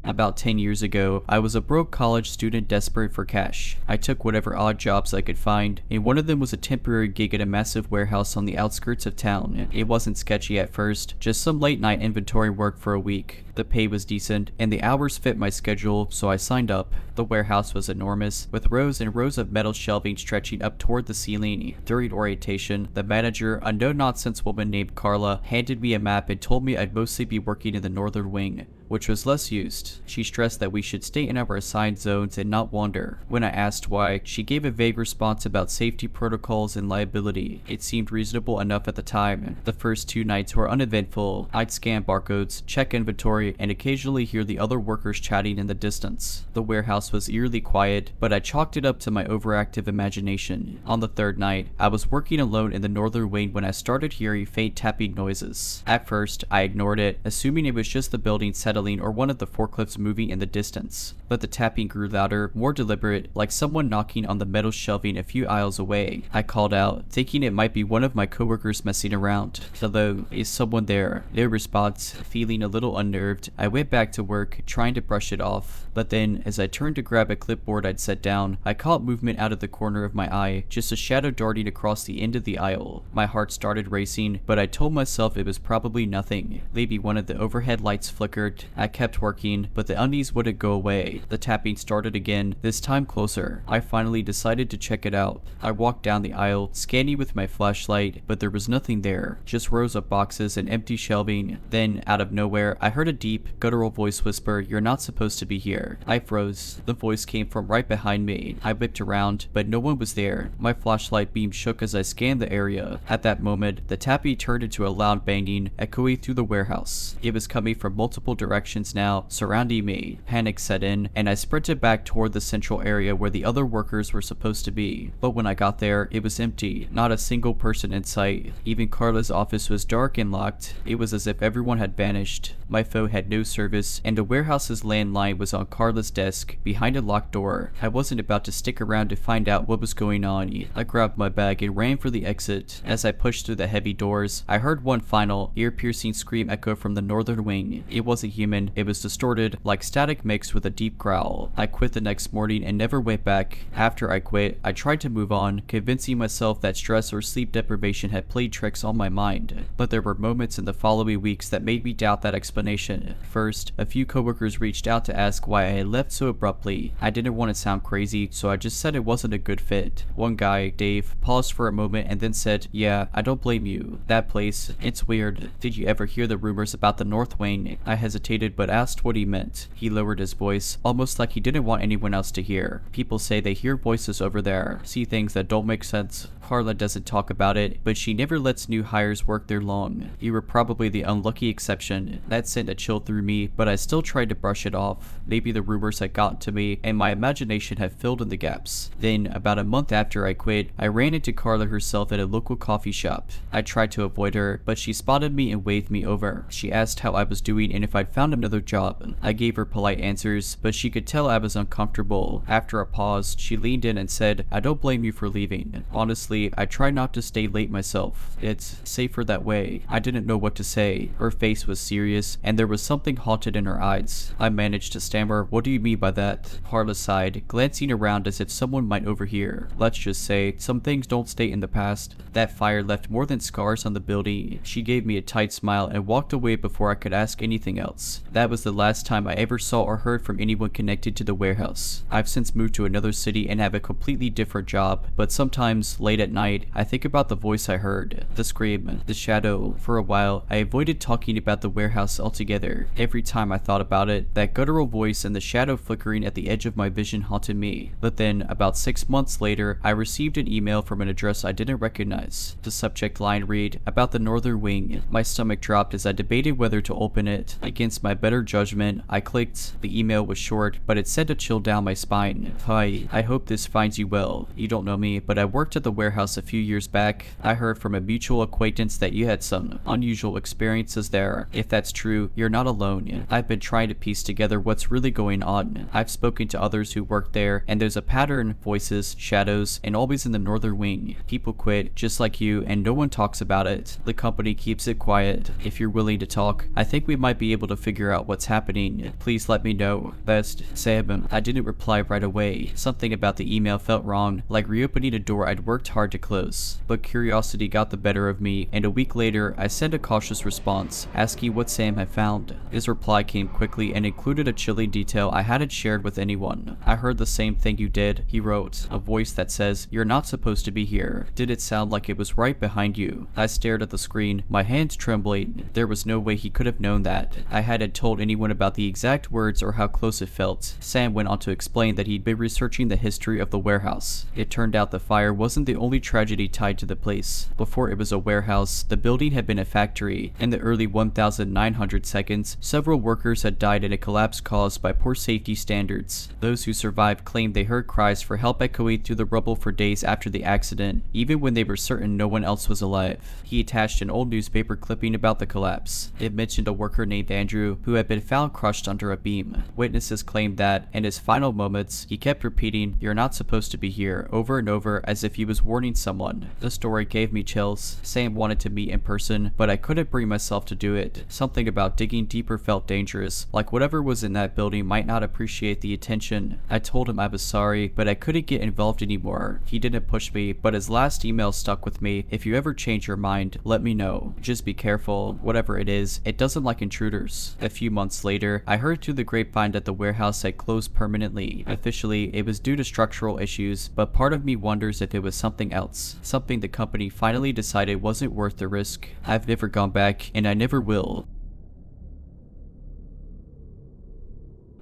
About 10 years ago, I was a broke college student desperate for cash. I took whatever odd jobs I could find, and one of them was a temporary gig at a massive warehouse on the outskirts of town. It wasn't sketchy at first, just some late night inventory work for a week. The pay was decent, and the hours fit my schedule, so I signed up. The warehouse was enormous, with rows and rows of metal shelving stretching up toward the ceiling. During orientation, the manager, a no-nonsense woman named Carla, handed me a map and told me I'd mostly be working in the northern wing, which was less used. She stressed that we should stay in our assigned zones and not wander. When I asked why, she gave a vague response about safety protocols and liability. It seemed reasonable enough at the time. The first 2 nights were uneventful. I'd scan barcodes, check inventory, and occasionally hear the other workers chatting in the distance. The warehouse was eerily quiet, but I chalked it up to my overactive imagination. On the 3rd night, I was working alone in the northern wing when I started hearing faint tapping noises. At first, I ignored it, assuming it was just the building settling or one of the forklifts moving in the distance. But the tapping grew louder, more deliberate, like someone knocking on the metal shelving a few aisles away. I called out, thinking it might be one of my coworkers messing around. Hello, is someone there? No response. Feeling a little unnerved, I went back to work, trying to brush it off. But then, as I turned to grab a clipboard I'd set down, I caught movement out of the corner of my eye, just a shadow darting across the end of the aisle. My heart started racing, but I told myself it was probably nothing. Maybe one of the overhead lights flickered. I kept working, but the unease wouldn't go away. The tapping started again, this time closer. I finally decided to check it out. I walked down the aisle, scanning with my flashlight, but there was nothing there, just rows of boxes and empty shelving. Then, out of nowhere, I heard a deep, guttural voice whisper, "You're not supposed to be here." I froze. The voice came from right behind me. I whipped around, but no one was there. My flashlight beam shook as I scanned the area. At that moment, the tapping turned into a loud banging, echoing through the warehouse. It was coming from multiple directions now, surrounding me. Panic set in, and I sprinted back toward the central area where the other workers were supposed to be. But when I got there, it was empty. Not a single person in sight. Even Carla's office was dark and locked. It was as if everyone had vanished. My phone had no service, and the warehouse's landline was on Carla's desk, behind a locked door. I wasn't about to stick around to find out what was going on. I grabbed my bag and ran for the exit. As I pushed through the heavy doors, I heard one final, ear-piercing scream echo from the northern wing. It wasn't human. It was distorted, like static mixed with a deep growl. I quit the next morning and never went back. After I quit, I tried to move on, convincing myself that stress or sleep deprivation had played tricks on my mind. But there were moments in the following weeks that made me doubt that explanation. First, a few coworkers reached out to ask why I had left so abruptly. I didn't want to sound crazy, so I just said it wasn't a good fit. One guy, Dave, paused for a moment and then said, "Yeah, I don't blame you. That place, it's weird. Did you ever hear the rumors about the North Wing?" I hesitated but asked what he meant. He lowered his voice, almost like he didn't want anyone else to hear. "People say they hear voices over there, see things that don't make sense. Carla doesn't talk about it, but she never lets new hires work there long. You were probably the unlucky exception." That sent a chill through me, but I still tried to brush it off. Maybe the rumors had gotten to me, and my imagination had filled in the gaps. Then, about a month after I quit, I ran into Carla herself at a local coffee shop. I tried to avoid her, but she spotted me and waved me over. She asked how I was doing and if I'd found found another job. I gave her polite answers, but she could tell I was uncomfortable. After a pause, she leaned in and said, "I don't blame you for leaving. Honestly, I try not to stay late myself. It's safer that way." I didn't know what to say. Her face was serious, and there was something haunted in her eyes. I managed to stammer, "What do you mean by that?" Carla sighed, glancing around as if someone might overhear. "Let's just say, some things don't stay in the past. That fire left more than scars on the building." She gave me a tight smile and walked away before I could ask anything else. That was the last time I ever saw or heard from anyone connected to the warehouse. I've since moved to another city and have a completely different job, but sometimes, late at night, I think about the voice I heard, the scream, the shadow. For a while, I avoided talking about the warehouse altogether. Every time I thought about it, that guttural voice and the shadow flickering at the edge of my vision haunted me. But then, about 6 months later, I received an email from an address I didn't recognize. The subject line read, "About the northern wing." My stomach dropped as I debated whether to open it. Against my better judgment, I clicked. The email was short, but it sent a chill down my spine. "Hi, I hope this finds you well. You don't know me, but I worked at the warehouse a few years back. I heard from a mutual acquaintance that you had some unusual experiences there. If that's true, you're not alone. I've been trying to piece together what's really going on. I've spoken to others who work there, and there's a pattern, voices, shadows, and always in the northern wing. People quit, just like you, and no one talks about it. The company keeps it quiet. If you're willing to talk, I think we might be able to figure out what's happening. Please let me know. Best, Sam." I didn't reply right away. Something about the email felt wrong, like reopening a door I'd worked hard to close. But curiosity got the better of me, and a week later, I sent a cautious response, asking what Sam had found. His reply came quickly and included a chilling detail I hadn't shared with anyone. "I heard the same thing you did," he wrote, a voice that says, "You're not supposed to be here. Did it sound like it was right behind you?" I stared at the screen, my hands trembling. There was no way he could have known that. I hadn't told anyone about the exact words or how close it felt. Sam went on to explain that he'd been researching the history of the warehouse. It turned out the fire wasn't the only tragedy tied to the place. Before it was a warehouse, the building had been a factory. In the early 1900 seconds, several workers had died in a collapse caused by poor safety standards. Those who survived claimed they heard cries for help echoing through the rubble for days after the accident, even when they were certain no one else was alive. He attached an old newspaper clipping about the collapse. It mentioned a worker named Andrew who had been found crushed under a beam. Witnesses claimed that, in his final moments, he kept repeating, "You're not supposed to be here," over and over as if he was warning someone. The story gave me chills. Sam wanted to meet in person, but I couldn't bring myself to do it. Something about digging deeper felt dangerous, like whatever was in that building might not appreciate the attention. I told him I was sorry, but I couldn't get involved anymore. He didn't push me, but his last email stuck with me. "If you ever change your mind, let me know. Just be careful. Whatever it is, it doesn't like intruders." A few months later, I heard through the grapevine that the warehouse had closed permanently. Officially, it was due to structural issues, but part of me wonders if it was something else. Something the company finally decided wasn't worth the risk. I've never gone back, and I never will.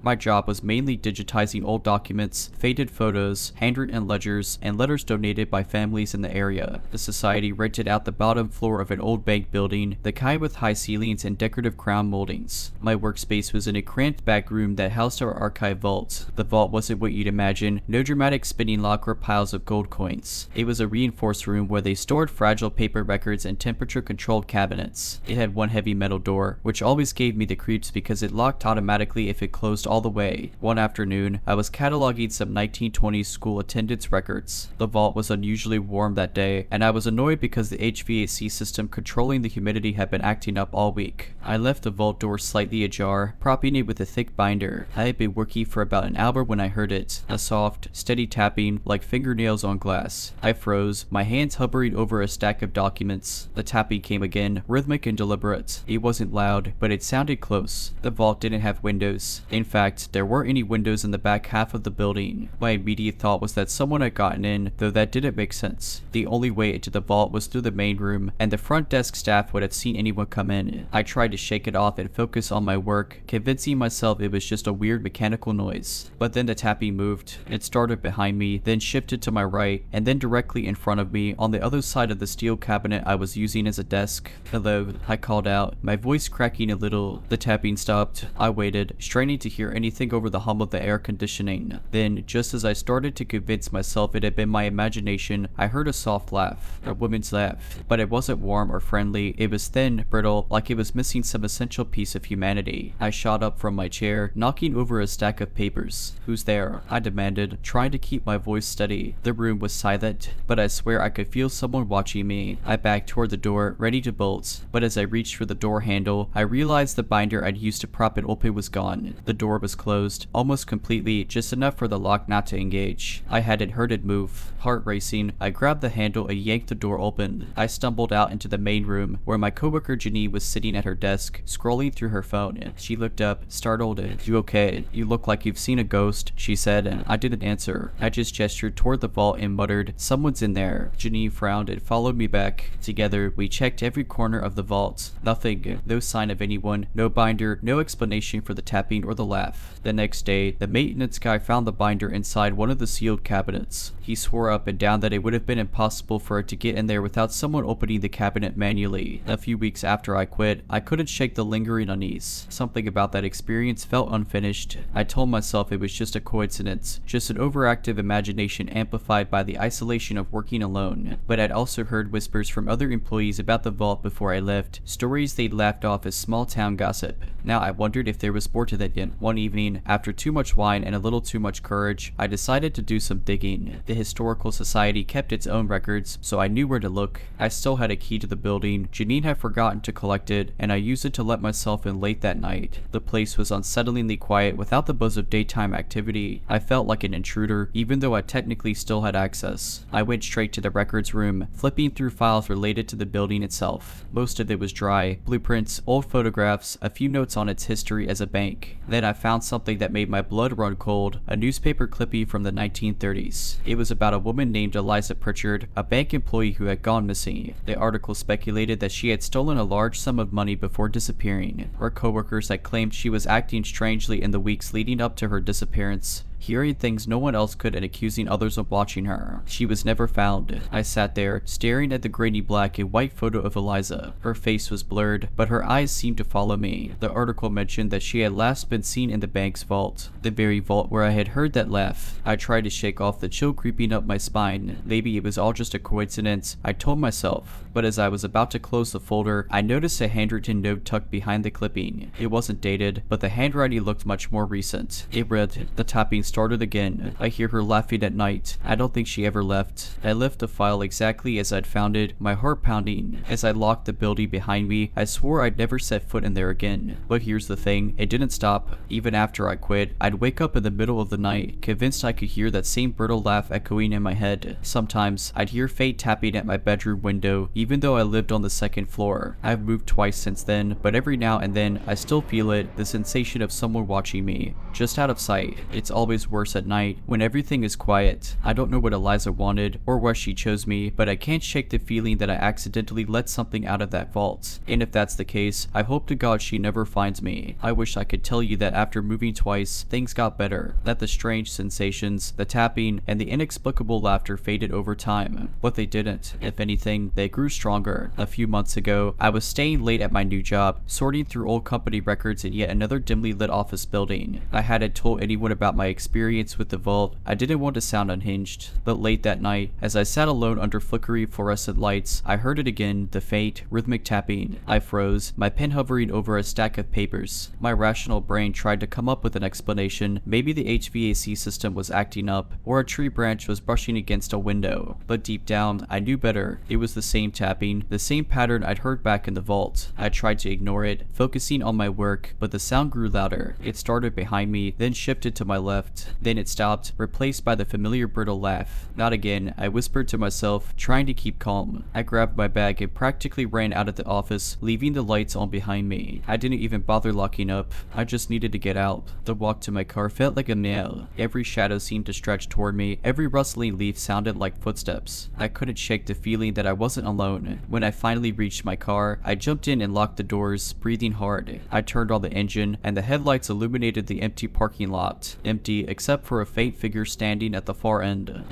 My job was mainly digitizing old documents, faded photos, handwritten ledgers, and letters donated by families in the area. The society rented out the bottom floor of an old bank building, the kind with high ceilings and decorative crown moldings. My workspace was in a cramped back room that housed our archive vault. The vault wasn't what you'd imagine, no dramatic spinning lock or piles of gold coins. It was a reinforced room where they stored fragile paper records and temperature-controlled cabinets. It had one heavy metal door, which always gave me the creeps because it locked automatically if it closed all the way. One afternoon, I was cataloging some 1920s school attendance records. The vault was unusually warm that day, and I was annoyed because the HVAC system controlling the humidity had been acting up all week. I left the vault door slightly ajar, propping it with a thick binder. I had been working for about an hour when I heard it, a soft, steady tapping like fingernails on glass. I froze, my hands hovering over a stack of documents. The tapping came again, rhythmic and deliberate. It wasn't loud, but it sounded close. The vault didn't have windows. In fact, there weren't any windows in the back half of the building. My immediate thought was that someone had gotten in, though that didn't make sense. The only way into the vault was through the main room, and the front desk staff would have seen anyone come in. I tried to shake it off and focus on my work, convincing myself it was just a weird mechanical noise. But then the tapping moved. It started behind me, then shifted to my right, and then directly in front of me on the other side of the steel cabinet I was using as a desk. "Hello," I called out, my voice cracking a little. The tapping stopped. I waited, straining to hear hear anything over the hum of the air conditioning. Then, just as I started to convince myself it had been my imagination, I heard a soft laugh, a woman's laugh. But it wasn't warm or friendly, it was thin, brittle, like it was missing some essential piece of humanity. I shot up from my chair, knocking over a stack of papers. "Who's there?" I demanded, trying to keep my voice steady. The room was silent, but I swear I could feel someone watching me. I backed toward the door, ready to bolt, but as I reached for the door handle, I realized the binder I'd used to prop it open was gone. The door was closed, almost completely, just enough for the lock not to engage. I hadn't heard it move. Heart racing, I grabbed the handle and yanked the door open. I stumbled out into the main room, where my coworker Jenny was sitting at her desk, scrolling through her phone. She looked up, startled. "You okay? You look like you've seen a ghost," she said. I didn't answer. I just gestured toward the vault and muttered, "Someone's in there." Jenny frowned and followed me back. Together, we checked every corner of the vault. Nothing. No sign of anyone. No binder. No explanation for the tapping or the laugh. The next day, the maintenance guy found the binder inside one of the sealed cabinets. He swore up and down that it would have been impossible for it to get in there without someone opening the cabinet manually. A few weeks after I quit, I couldn't shake the lingering unease. Something about that experience felt unfinished. I told myself it was just a coincidence, just an overactive imagination amplified by the isolation of working alone. But I'd also heard whispers from other employees about the vault before I left, stories they'd laughed off as small town gossip. Now I wondered if there was more to that yet. One evening, after too much wine and a little too much courage, I decided to do some digging. The Historical Society kept its own records, so I knew where to look. I still had a key to the building. Janine had forgotten to collect it, and I used it to let myself in late that night. The place was unsettlingly quiet without the buzz of daytime activity. I felt like an intruder, even though I technically still had access. I went straight to the records room, flipping through files related to the building itself. Most of it was dry. Blueprints, old photographs, a few notes on its history as a bank. Then I found something that made my blood run cold, a newspaper clipping from the 1930s. It was about a woman named Eliza Pritchard, a bank employee who had gone missing. The article speculated that she had stolen a large sum of money before disappearing. Her coworkers had claimed she was acting strangely in the weeks leading up to her disappearance, hearing things no one else could and accusing others of watching her. She was never found. I sat there, staring at the grainy black and white photo of Eliza. Her face was blurred, but her eyes seemed to follow me. The article mentioned that she had last been seen in the bank's vault, the very vault where I had heard that laugh. I tried to shake off the chill creeping up my spine. Maybe it was all just a coincidence, I told myself. But as I was about to close the folder, I noticed a handwritten note tucked behind the clipping. It wasn't dated, but the handwriting looked much more recent. It read, "The tapping started again. I hear her laughing at night. I don't think she ever left." I left the file exactly as I'd found it, my heart pounding. As I locked the building behind me, I swore I'd never set foot in there again. But here's the thing, it didn't stop. Even after I quit, I'd wake up in the middle of the night, convinced I could hear that same brittle laugh echoing in my head. Sometimes, I'd hear fate tapping at my bedroom window, even though I lived on the second floor. I've moved twice since then, but every now and then, I still feel it, the sensation of someone watching me, just out of sight. It's always worse at night, when everything is quiet. I don't know what Eliza wanted, or why she chose me, but I can't shake the feeling that I accidentally let something out of that vault. And if that's the case, I hope to God she never finds me. I wish I could tell you that after moving twice, things got better, that the strange sensations, the tapping, and the inexplicable laughter faded over time. But they didn't. If anything, they grew stronger. A few months ago, I was staying late at my new job, sorting through old company records in yet another dimly lit office building. I hadn't told anyone about my experience with the vault. I didn't want to sound unhinged, but late that night, as I sat alone under flickery fluorescent lights, I heard it again, the faint, rhythmic tapping. I froze, my pen hovering over a stack of papers. My rational brain tried to come up with an explanation. Maybe the HVAC system was acting up, or a tree branch was brushing against a window. But deep down, I knew better. It was the same tapping, the same pattern I'd heard back in the vault. I tried to ignore it, focusing on my work, but the sound grew louder. It started behind me, then shifted to my left. Then it stopped, replaced by the familiar brittle laugh. Not again, I whispered to myself, trying to keep calm. I grabbed my bag and practically ran out of the office, leaving the lights on behind me. I didn't even bother locking up. I just needed to get out. The walk to my car felt like a nail. Every shadow seemed to stretch toward me. Every rustling leaf sounded like footsteps. I couldn't shake the feeling that I wasn't alone. When I finally reached my car, I jumped in and locked the doors, breathing hard. I turned on the engine, and the headlights illuminated the empty parking lot. Empty, completely except for a faint figure standing at the far end.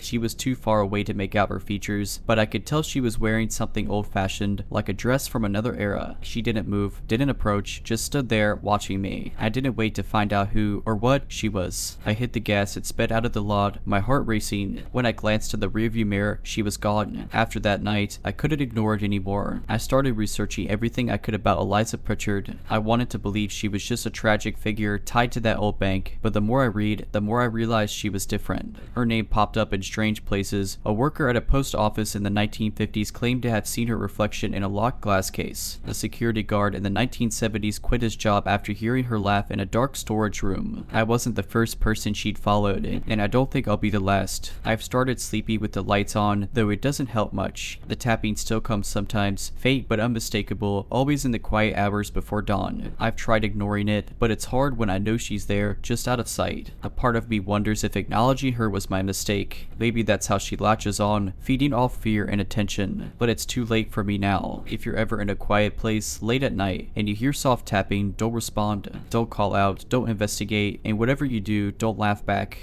She was too far away to make out her features, but I could tell she was wearing something old-fashioned, like a dress from another era. She didn't move, didn't approach, just stood there watching me. I didn't wait to find out who or what she was. I hit the gas and sped out of the lot, my heart racing. When I glanced to the rearview mirror, she was gone. After that night, I couldn't ignore it anymore. I started researching everything I could about Eliza Pritchard. I wanted to believe she was just a tragic figure tied to that old bank, but the more I read, the more I realized she was different. Her name popped up in strange places. A worker at a post office in the 1950s claimed to have seen her reflection in a locked glass case. A security guard in the 1970s quit his job after hearing her laugh in a dark storage room. I wasn't the first person she'd followed, and I don't think I'll be the last. I've started sleepy with the lights on, though it doesn't help much. The tapping still comes sometimes, faint but unmistakable, always in the quiet hours before dawn. I've tried ignoring it, but it's hard when I know she's there, just out of sight. A part of me wonders if acknowledging her was my mistake. Maybe that's how she latches on, feeding off fear and attention. But it's too late for me now. If you're ever in a quiet place, late at night, and you hear soft tapping, don't respond. Don't call out, don't investigate, and whatever you do, don't laugh back.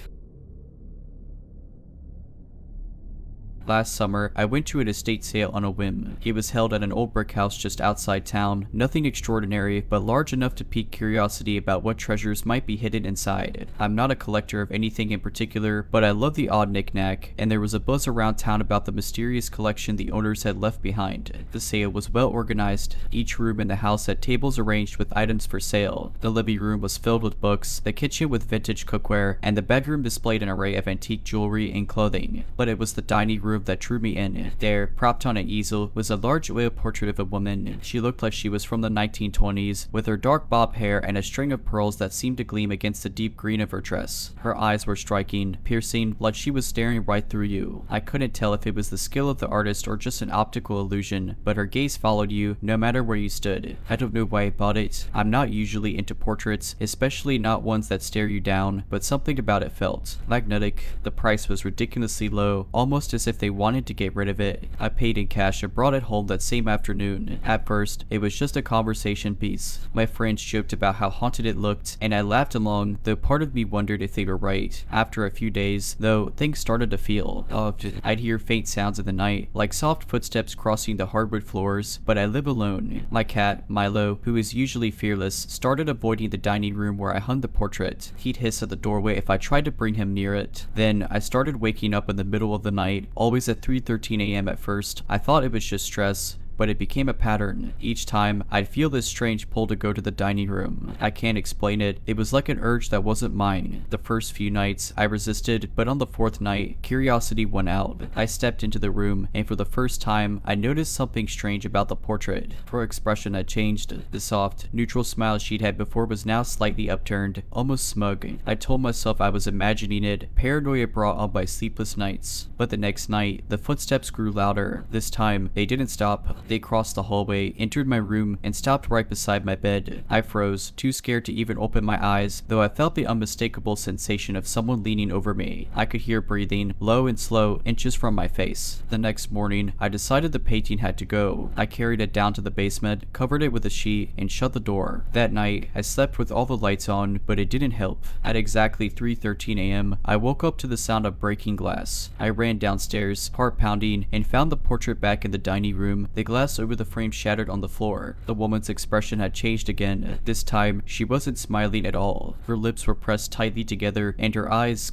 Last summer, I went to an estate sale on a whim. It was held at an old brick house just outside town. Nothing extraordinary, but large enough to pique curiosity about what treasures might be hidden inside. I'm not a collector of anything in particular, but I love the odd knick-knack, and there was a buzz around town about the mysterious collection the owners had left behind. The sale was well organized. Each room in the house had tables arranged with items for sale. The living room was filled with books, the kitchen with vintage cookware, and the bedroom displayed an array of antique jewelry and clothing. But it was the dining room that drew me in. There, propped on an easel, was a large oil portrait of a woman. She looked like she was from the 1920s, with her dark bob hair and a string of pearls that seemed to gleam against the deep green of her dress. Her eyes were striking, piercing, like she was staring right through you. I couldn't tell if it was the skill of the artist or just an optical illusion, but her gaze followed you, no matter where you stood. I don't know why I bought it. I'm not usually into portraits, especially not ones that stare you down, but something about it felt magnetic. The price was ridiculously low, almost as if they wanted to get rid of it. I paid in cash and brought it home that same afternoon. At first, it was just a conversation piece. My friends joked about how haunted it looked, and I laughed along, though part of me wondered if they were right. After a few days, though, things started to feel off. I'd hear faint sounds in the night, like soft footsteps crossing the hardwood floors, but I live alone. My cat, Milo, who is usually fearless, started avoiding the dining room where I hung the portrait. He'd hiss at the doorway if I tried to bring him near it. Then, I started waking up in the middle of the night, always at 3:13 a.m. at first. I thought it was just stress, but it became a pattern. Each time, I'd feel this strange pull to go to the dining room. I can't explain it. It was like an urge that wasn't mine. The first few nights, I resisted, but on the fourth night, curiosity won out. I stepped into the room, and for the first time, I noticed something strange about the portrait. Her expression had changed. The soft, neutral smile she'd had before was now slightly upturned, almost smug. I told myself I was imagining it, paranoia brought on by sleepless nights. But the next night, the footsteps grew louder. This time, they didn't stop. They crossed the hallway, entered my room, and stopped right beside my bed. I froze, too scared to even open my eyes, though I felt the unmistakable sensation of someone leaning over me. I could hear breathing, low and slow, inches from my face. The next morning, I decided the painting had to go. I carried it down to the basement, covered it with a sheet, and shut the door. That night, I slept with all the lights on, but it didn't help. At exactly 3:13 a.m., I woke up to the sound of breaking glass. I ran downstairs, heart pounding, and found the portrait back in the dining room. The glass over the frame shattered on the floor. The woman's expression had changed again. This time, she wasn't smiling at all. Her lips were pressed tightly together, and her eyes,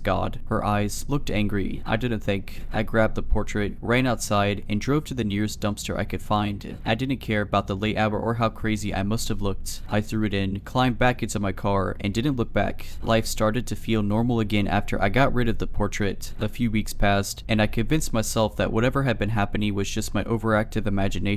her eyes looked angry. I didn't think. I grabbed the portrait, ran outside, and drove to the nearest dumpster I could find. I didn't care about the late hour or how crazy I must have looked. I threw it in, climbed back into my car, and didn't look back. Life started to feel normal again after I got rid of the portrait. A few weeks passed, and I convinced myself that whatever had been happening was just my overactive imagination.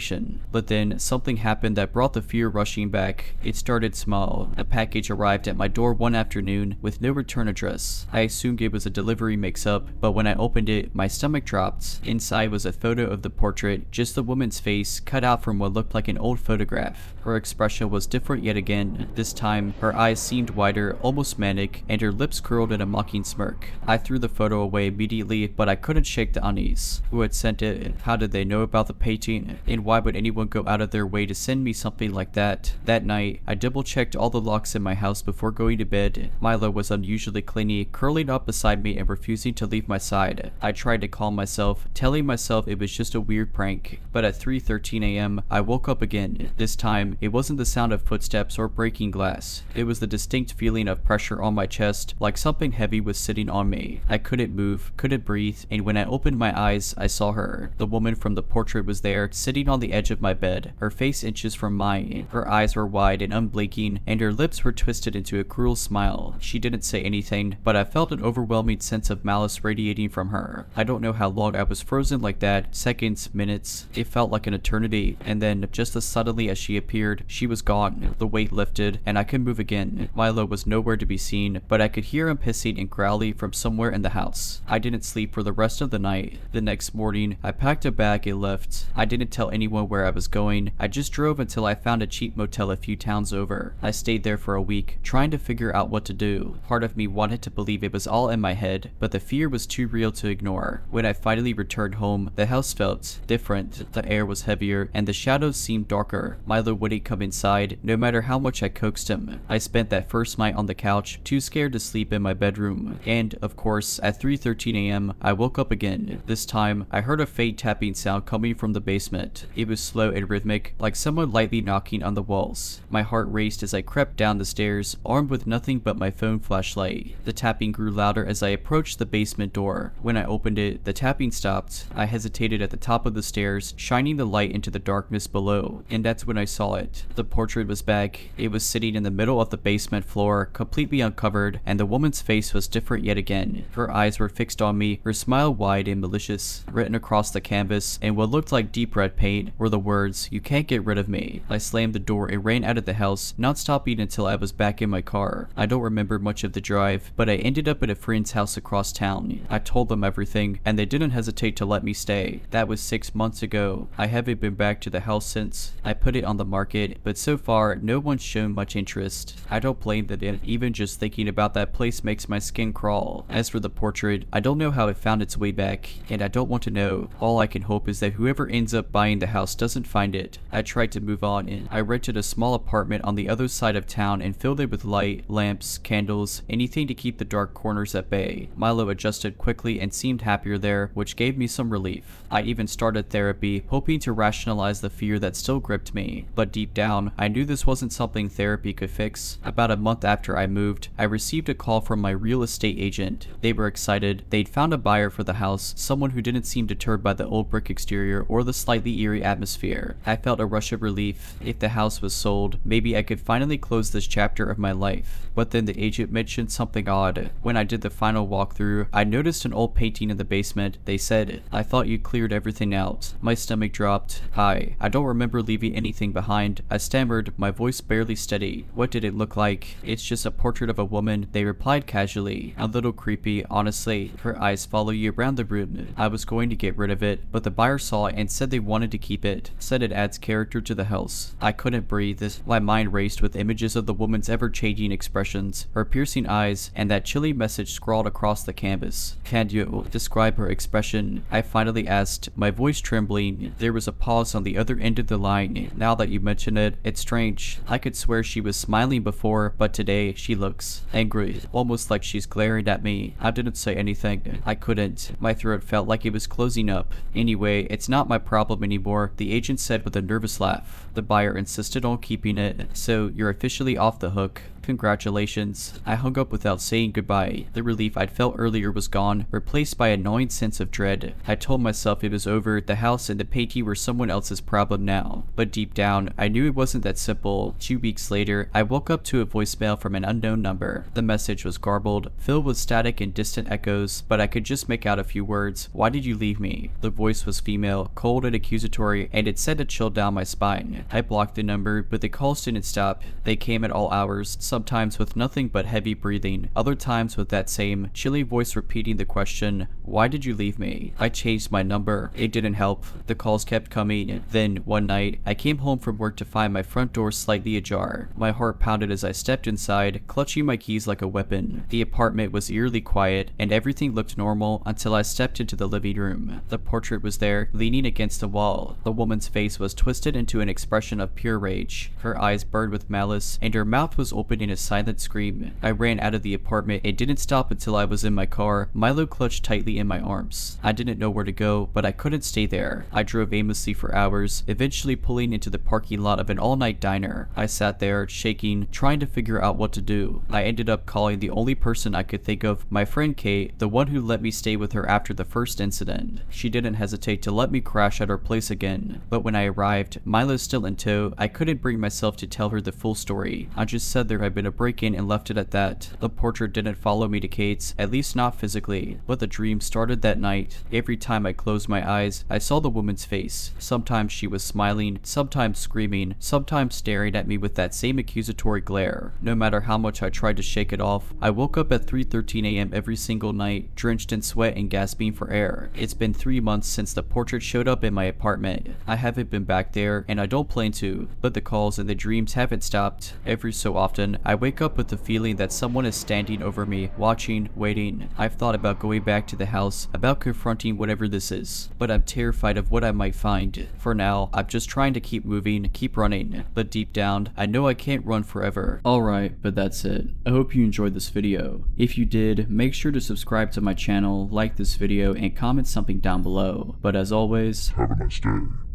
But then, something happened that brought the fear rushing back. It started small. A package arrived at my door one afternoon with no return address. I assumed it was a delivery mix-up, but when I opened it, my stomach dropped. Inside was a photo of the portrait, just the woman's face, cut out from what looked like an old photograph. Her expression was different yet again. This time, her eyes seemed wider, almost manic, and her lips curled in a mocking smirk. I threw the photo away immediately, but I couldn't shake the unease. Who had sent it? How did they know about the painting? In and why would anyone go out of their way to send me something like that? That night, I double-checked all the locks in my house before going to bed. Milo was unusually clingy, curling up beside me and refusing to leave my side. I tried to calm myself, telling myself it was just a weird prank, but at 3:13 a.m., I woke up again. This time, it wasn't the sound of footsteps or breaking glass. It was the distinct feeling of pressure on my chest, like something heavy was sitting on me. I couldn't move, couldn't breathe, and when I opened my eyes, I saw her. The woman from the portrait was there, sitting on the edge of my bed, her face inches from mine. Her eyes were wide and unblinking, and her lips were twisted into a cruel smile. She didn't say anything, but I felt an overwhelming sense of malice radiating from her. I don't know how long I was frozen like that, seconds, minutes. It felt like an eternity, and then, just as suddenly as she appeared, she was gone. The weight lifted, and I could move again. Milo was nowhere to be seen, but I could hear him pissing and growling from somewhere in the house. I didn't sleep for the rest of the night. The next morning, I packed a bag and left. I didn't tell anyone where I was going. I just drove until I found a cheap motel a few towns over. I stayed there for a week, trying to figure out what to do. Part of me wanted to believe it was all in my head, but the fear was too real to ignore. When I finally returned home, the house felt different. The air was heavier, and the shadows seemed darker. Milo wouldn't come inside, no matter how much I coaxed him. I spent that first night on the couch, too scared to sleep in my bedroom. And, of course, at 3:13 a.m., I woke up again. This time, I heard a faint tapping sound coming from the basement. It was slow and rhythmic, like someone lightly knocking on the walls. My heart raced as I crept down the stairs, armed with nothing but my phone flashlight. The tapping grew louder as I approached the basement door. When I opened it, the tapping stopped. I hesitated at the top of the stairs, shining the light into the darkness below, and that's when I saw it. The portrait was back. It was sitting in the middle of the basement floor, completely uncovered, and the woman's face was different yet again. Her eyes were fixed on me, her smile wide and malicious. Written across the canvas, in what looked like deep red paint, were the words, "You can't get rid of me." I slammed the door and ran out of the house, not stopping until I was back in my car. I don't remember much of the drive, but I ended up at a friend's house across town. I told them everything, and they didn't hesitate to let me stay. That was 6 months ago. I haven't been back to the house since. I put it on the market, but so far, no one's shown much interest. I don't blame them, and even just thinking about that place makes my skin crawl. As for the portrait, I don't know how it found its way back, and I don't want to know. All I can hope is that whoever ends up buying the house doesn't find it. I tried to move on, and I rented a small apartment on the other side of town and filled it with light, lamps, candles, anything to keep the dark corners at bay. Milo adjusted quickly and seemed happier there, which gave me some relief. I even started therapy, hoping to rationalize the fear that still gripped me. But deep down, I knew this wasn't something therapy could fix. About a month after I moved, I received a call from my real estate agent. They were excited. They'd found a buyer for the house, someone who didn't seem deterred by the old brick exterior or the slightly eerie atmosphere. I felt a rush of relief. If the house was sold, maybe I could finally close this chapter of my life. But then the agent mentioned something odd. When I did the final walkthrough, I noticed an old painting in the basement. They said, "I thought you cleared everything out." My stomach dropped. I don't remember leaving anything behind. I stammered, my voice barely steady. What did it look like? "It's just a portrait of a woman," they replied casually. A little creepy, honestly. Her eyes follow you around the room. I was going to get rid of it, but the buyer saw it and said they wanted to keep it. Said it adds character to the house. I couldn't breathe. My mind raced with images of the woman's ever-changing expressions, her piercing eyes, and that chilly message scrawled across the canvas. "Can you describe her expression?" I finally asked, my voice trembling. There was a pause on the other end of the line. "Now that you mention it, it's strange. I could swear she was smiling before, but today she looks angry, almost like she's glaring at me." I didn't say anything. I couldn't. My throat felt like it was closing up. "Anyway, it's not my problem anymore," the agent said with a nervous laugh. The buyer insisted on keeping it. "So you're officially off the hook. Congratulations." I hung up without saying goodbye. The relief I'd felt earlier was gone, replaced by a gnawing sense of dread. I told myself it was over, the house and the painting were someone else's problem now. But deep down, I knew it wasn't that simple. 2 weeks later, I woke up to a voicemail from an unknown number. The message was garbled, filled with static and distant echoes, but I could just make out a few words. "Why did you leave me?" The voice was female, cold and accusatory, and it sent a chill down my spine. I blocked the number, but the calls didn't stop. They came at all hours, some sometimes with nothing but heavy breathing, other times with that same chilly voice repeating the question, "Why did you leave me?" I changed my number. It didn't help. The calls kept coming. Then, one night, I came home from work to find my front door slightly ajar. My heart pounded as I stepped inside, clutching my keys like a weapon. The apartment was eerily quiet, and everything looked normal until I stepped into the living room. The portrait was there, leaning against the wall. The woman's face was twisted into an expression of pure rage. Her eyes burned with malice, and her mouth was open in a silent scream. I ran out of the apartment and didn't stop until I was in my car, Milo clutched tightly in my arms. I didn't know where to go, but I couldn't stay there. I drove aimlessly for hours, eventually pulling into the parking lot of an all-night diner. I sat there, shaking, trying to figure out what to do. I ended up calling the only person I could think of, my friend Kate, the one who let me stay with her after the first incident. She didn't hesitate to let me crash at her place again. But when I arrived, Milo's still in tow, I couldn't bring myself to tell her the full story. I just said there had been a break-in and left it at that. The portrait didn't follow me to Kate's, at least not physically, but the dream started that night. Every time I closed my eyes, I saw the woman's face. Sometimes she was smiling, sometimes screaming, sometimes staring at me with that same accusatory glare. No matter how much I tried to shake it off, I woke up at 3:13 a.m. every single night, drenched in sweat and gasping for air. It's been 3 months since the portrait showed up in my apartment. I haven't been back there, and I don't plan to, but the calls and the dreams haven't stopped. Every so often, I wake up with the feeling that someone is standing over me, watching, waiting. I've thought about going back to the house, about confronting whatever this is, but I'm terrified of what I might find. For now, I'm just trying to keep moving, keep running, but deep down, I know I can't run forever. Alright, but that's it. I hope you enjoyed this video. If you did, make sure to subscribe to my channel, like this video, and comment something down below. But as always, Have a nice day.